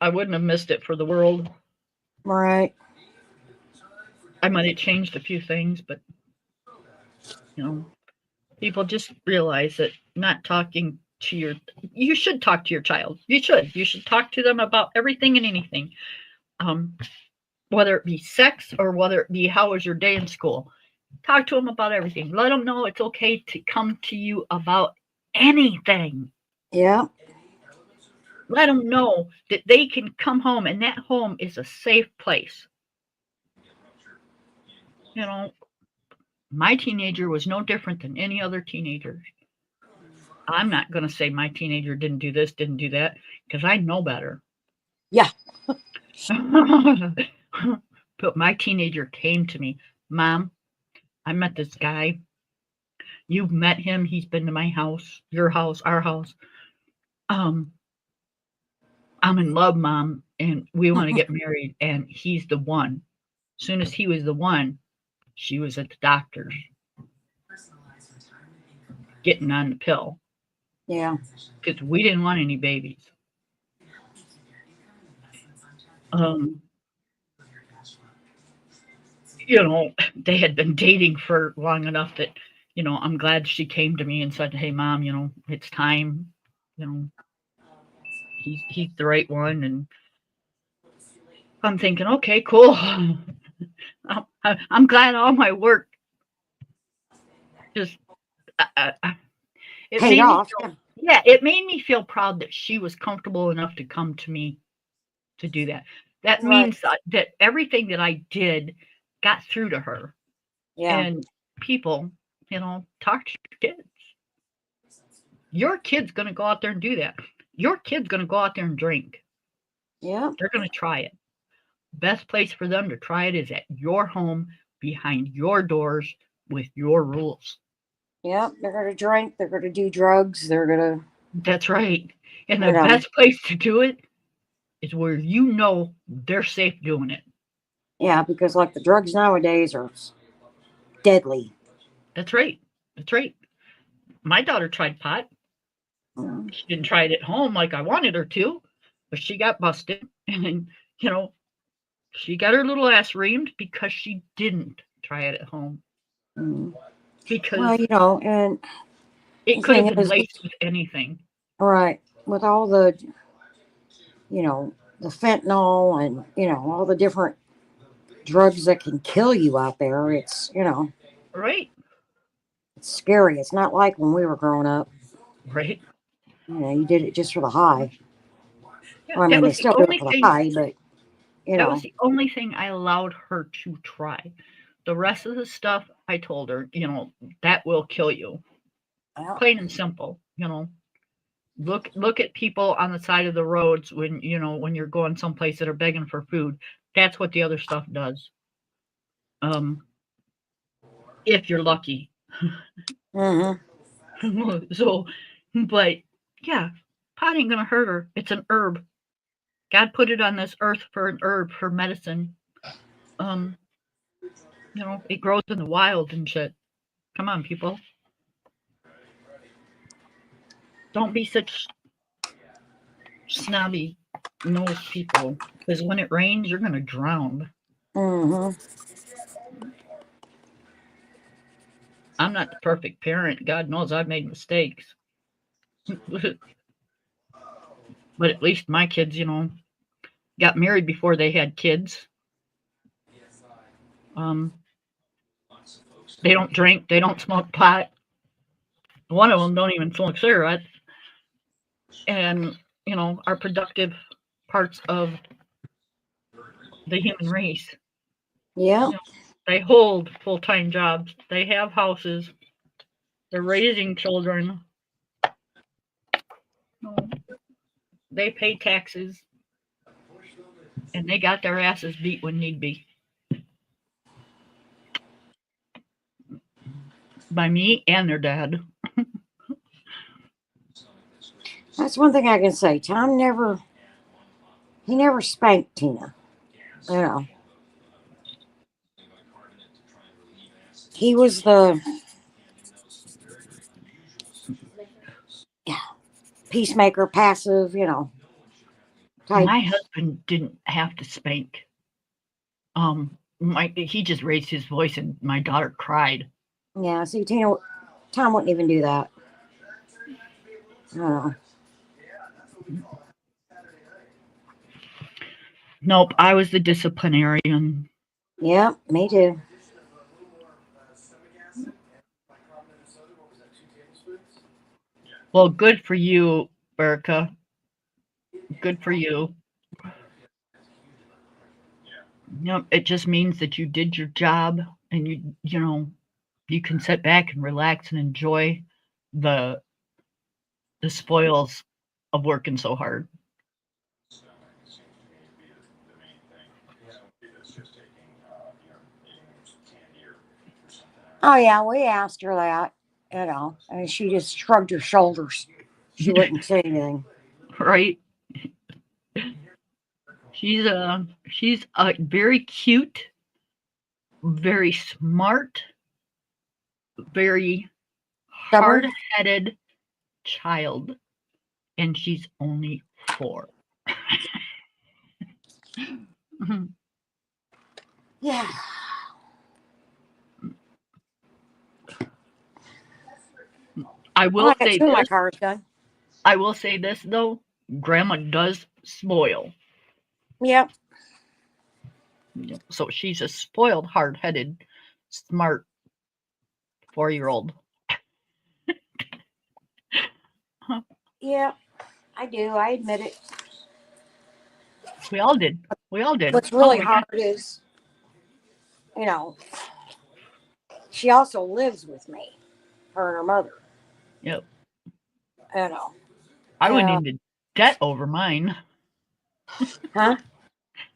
I wouldn't have missed it for the world. Right. I might have changed a few things, but people just realize that not talking to you should talk to your child. You should talk to them about everything and anything. Whether it be sex or whether it be how was your day in school. Talk to them about everything. Let them know it's okay to come to you about anything. Yeah. Let them know that they can come home and that home is a safe place. My teenager was no different than any other teenager. I'm not going to say my teenager didn't do this, didn't do that, because I know better. Yeah. But my teenager came to me, Mom, I met this guy. You've met him. He's been to my house, your house, our house. I'm in love, Mom, and we want to get married, and he's the one. As soon as he was the one, she was at the doctor's getting on the pill. Yeah. Because we didn't want any babies. They had been dating for long enough that, I'm glad she came to me and said, hey, Mom, it's time. He's the right one. And I'm thinking, okay, cool. I'm glad all my work just it paid off. It made me feel proud that she was comfortable enough to come to me to do that. That means that everything that I did got through to her. Yeah. And people, talk to your kids. Your kid's going to go out there and do that. Your kid's going to go out there and drink. Yeah. They're going to try it. Best place for them to try it is at your home, behind your doors, with your rules. Yep. They're going to drink. They're going to do drugs. They're going to. That's right. And the best place to do it is where they're safe doing it. Yeah, because like the drugs nowadays are deadly. That's right. That's right. My daughter tried pot. She didn't try it at home like I wanted her to, but she got busted. And You know, she got her little ass reamed because she didn't try it at home. Mm. Because Well, you know, and it the could have thing been is, laced with anything. right, with all the, you know, the fentanyl and, you know, all the different drugs that can kill you out there, it's, you know, Right. it's scary. It's not like when we were growing up. Right. You know, you did it just for the high. Yeah, Well, I that mean, they was the still do it only for the thing. high, but, you That know, was the only thing I allowed her to try. The rest of the stuff, I told her, you know, that will kill you. well, Plain and simple. You know, look at people on the side of the roads when you know when you're going someplace that are begging for food. That's what the other stuff does. Um, if you're lucky. mhm. So, but yeah, pot ain't gonna hurt her. It's an herb. God put it on this earth for an herb for medicine. Um, you know, it grows in the wild and shit. Come on, people. Don't be such snobby nose people. Because when it rains, you're gonna drown. Mhm. I'm not the perfect parent. God knows I've made mistakes. But at least my kids, you know, got married before they had kids. Um, they don't drink. They don't smoke pot. One of them don't even smoke cigarettes. And, you know, are productive parts of the human race. Yeah. You know, they hold full-time jobs. They have houses. They're raising children. You know, they pay taxes. And they got their asses beat when need be. By me and their dad. That's one thing I can say. Tom never, he never spanked Tina. You know, he was the peacemaker, passive, you know, type. My husband didn't have to spank. He just raised his voice and my daughter cried. Yeah, see, Tom wouldn't even do that. No. Nope, I was the disciplinarian. Yeah, me too. Well, good for you, Erica. Good for you. Yep, it just means that you did your job and you know, you can sit back and relax and enjoy the the spoils of working so hard. Oh yeah, we asked her that, you know, and she just shrugged her shoulders. She wouldn't say anything. Right? She's a very cute, very smart, very Stubborn. hard-headed child, and she's only 4. Yeah. I Well, will I got say 2 of my this. cars done. I will say this though. Grandma does spoil. Yep. So she's a spoiled, hard-headed, smart 4-year-old. Yeah, I do. I admit it. We all did. We all did. What's Oh really my God. hard is, you know, she also lives with me, her and her mother. Yep. You know. I went Yeah. into debt over mine. Huh?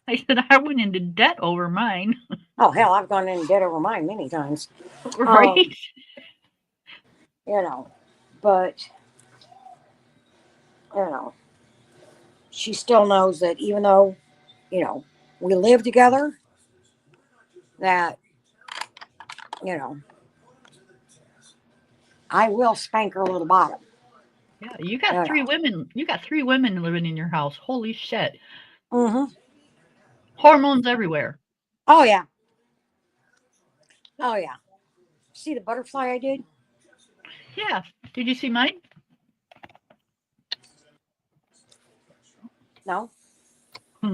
I said I went into debt over mine. Oh hell, I've gone in debt over mine many times. Right? You know, but you know, she still knows that even though, you know, we live together, that, you know, I will spank her little bottom. Yeah, you got You 3 know. women. You got 3 women living in your house. Holy shit. Mm-hmm. Hormones everywhere. Oh yeah. Oh yeah. See the butterfly I did? Yeah. Did you see mine? No. Let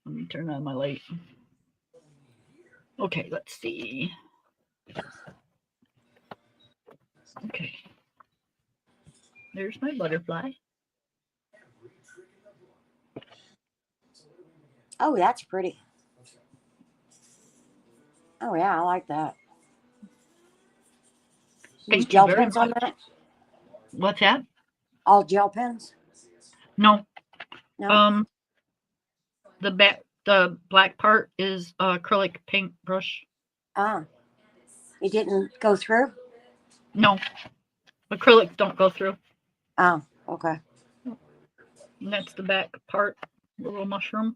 me turn on my light. Okay, let's see. Okay. There's my butterfly. Oh, that's pretty. Oh yeah, I like that. Use Thank you gel very pens on much. that? What's that? All gel pens? No. No. The black part is acrylic paintbrush. Ah. It didn't go through? No. Acrylics don't go through. Oh, okay. And that's the back part, the little mushroom.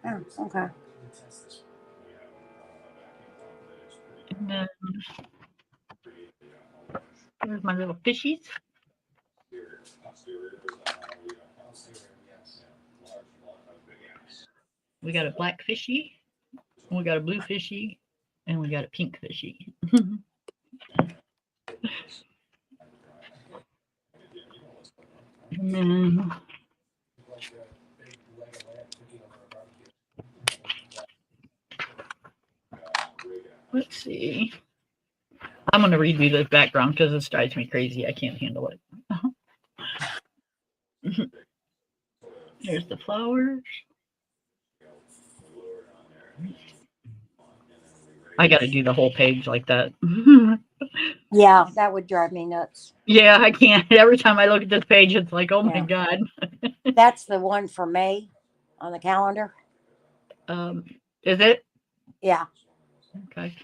Oh, okay. And then there's my little fishies. We got a black fishy, and we got a blue fishy, and we got a pink fishy. And then let's see. I'm going to redo the background because this drives me crazy. I can't handle it. There's the flowers. I got to do the whole page like that. Yeah, that would drive me nuts. Yeah, I can't. Every time I look at this page, it's like, oh my God. That's the one for May on the calendar. Is it? Yeah. Okay.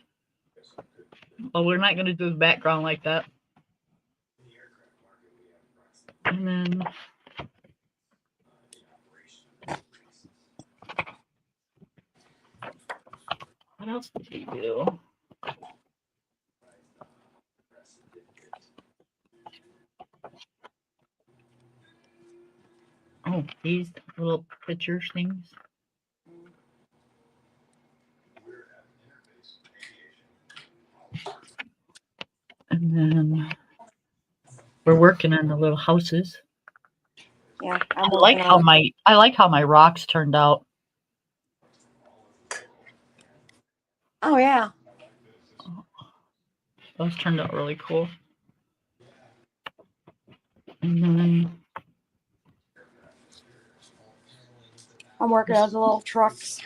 Well, we're not going to do the background like that. And then what else did we do? Oh, these little picture things. And then we're working on the little houses. Yeah. I like how my rocks turned out. Oh yeah. Those turned out really cool. And then I'm working on the little trucks.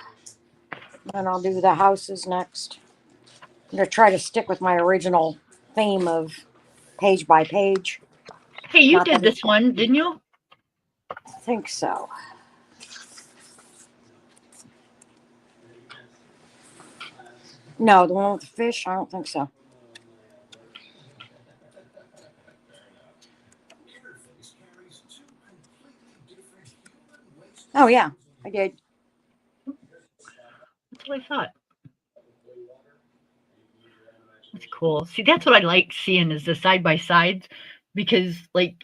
And I'll do the houses next. I'm gonna try to stick with my original theme of page by page. hey, you Not did that this one, didn't you? I think so. No, the one with the fish, I don't think so. Oh yeah, I did. That's what I thought. That's cool. See, that's what I like seeing is the side by sides because like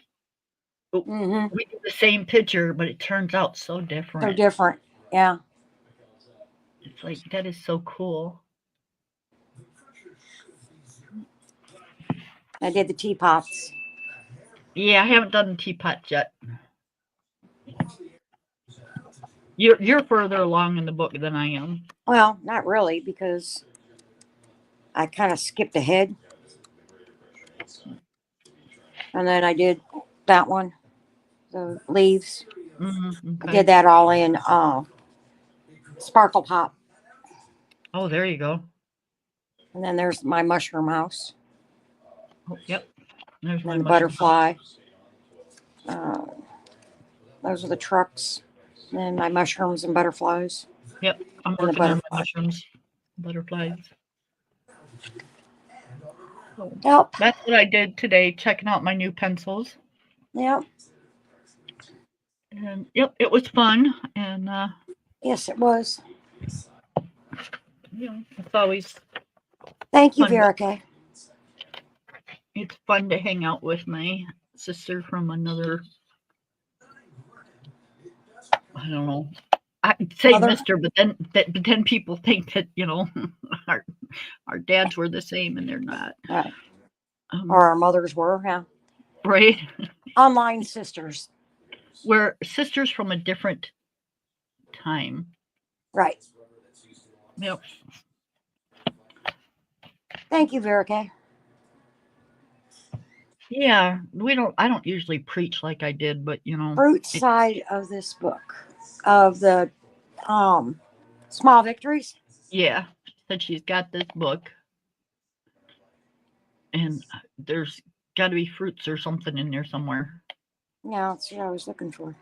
Mm-hmm. we do the same picture, but it turns out so They're different. different. Yeah. It's like that is so cool. I did the teapots. Yeah, I haven't done the teapots yet. You're further along in the book than I am. Well, not really, because I kind of skipped ahead. And then I did that one, the leaves. Mm-hmm, I did that all in Sparkle Pop. Oh, there you go. And then there's my mushroom house. Oh, yep. There's And my then the mushroom. butterfly. Those are the trucks. Then my mushrooms and butterflies. Yep, I'm And the working on my butterfly. mushrooms, butterflies. Oh, Yep. that's what I did today, checking out my new pencils. Yep. And yep, it was fun. And Yes, it was. you know, it's always Thank you, fun. Vera Kay. It's fun to hang out with my sister from another I don't know. I say Mother? Mister, but then people think that our our dads were the same, and they're not. Right. Or our mothers were, yeah. Right? Online sisters. We're sisters from a different time. Right. Yep. Thank you, Verica. Yeah, I don't usually preach like I did, but Fruit side of this book, of the small victories. yeah, she said she's got this book, and there's got to be fruits or something in there somewhere. Yeah, that's what I was looking for.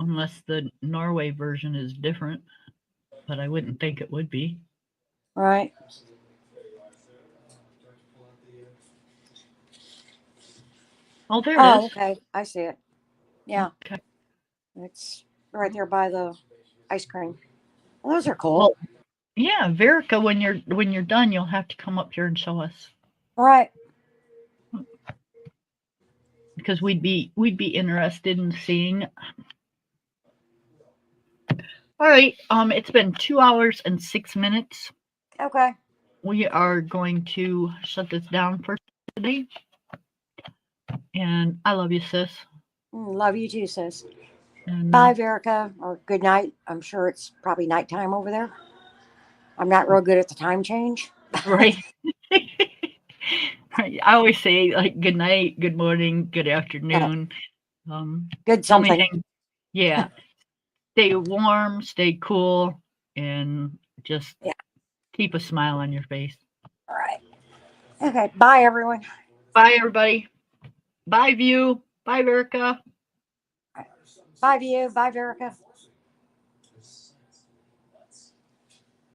Unless the Norway version is different, but I wouldn't think it would be. Right. Oh, there it Oh, is. okay. I see it. Yeah. Okay. It's right there by the ice cream. Well, those are cool. Well, yeah, Verica, when you're done, you'll have to come up here and show us, Right. because we'd be interested in seeing. All right. It's been 2 hours and 6 minutes. Okay. We are going to shut this down for today. And I love you, sis. Love you too, sis. And, Bye, Verica, or good night. I'm sure it's probably nighttime over there. I'm not real good at the time change. Right. I always say like good night, good morning, good afternoon. Good So many something. things. Yeah. Stay warm, stay cool, and just keep a smile on your face. All right. Okay. Bye, everyone. Bye, everybody. Bye, View. Bye, Verica. Bye, View. Bye, Verica.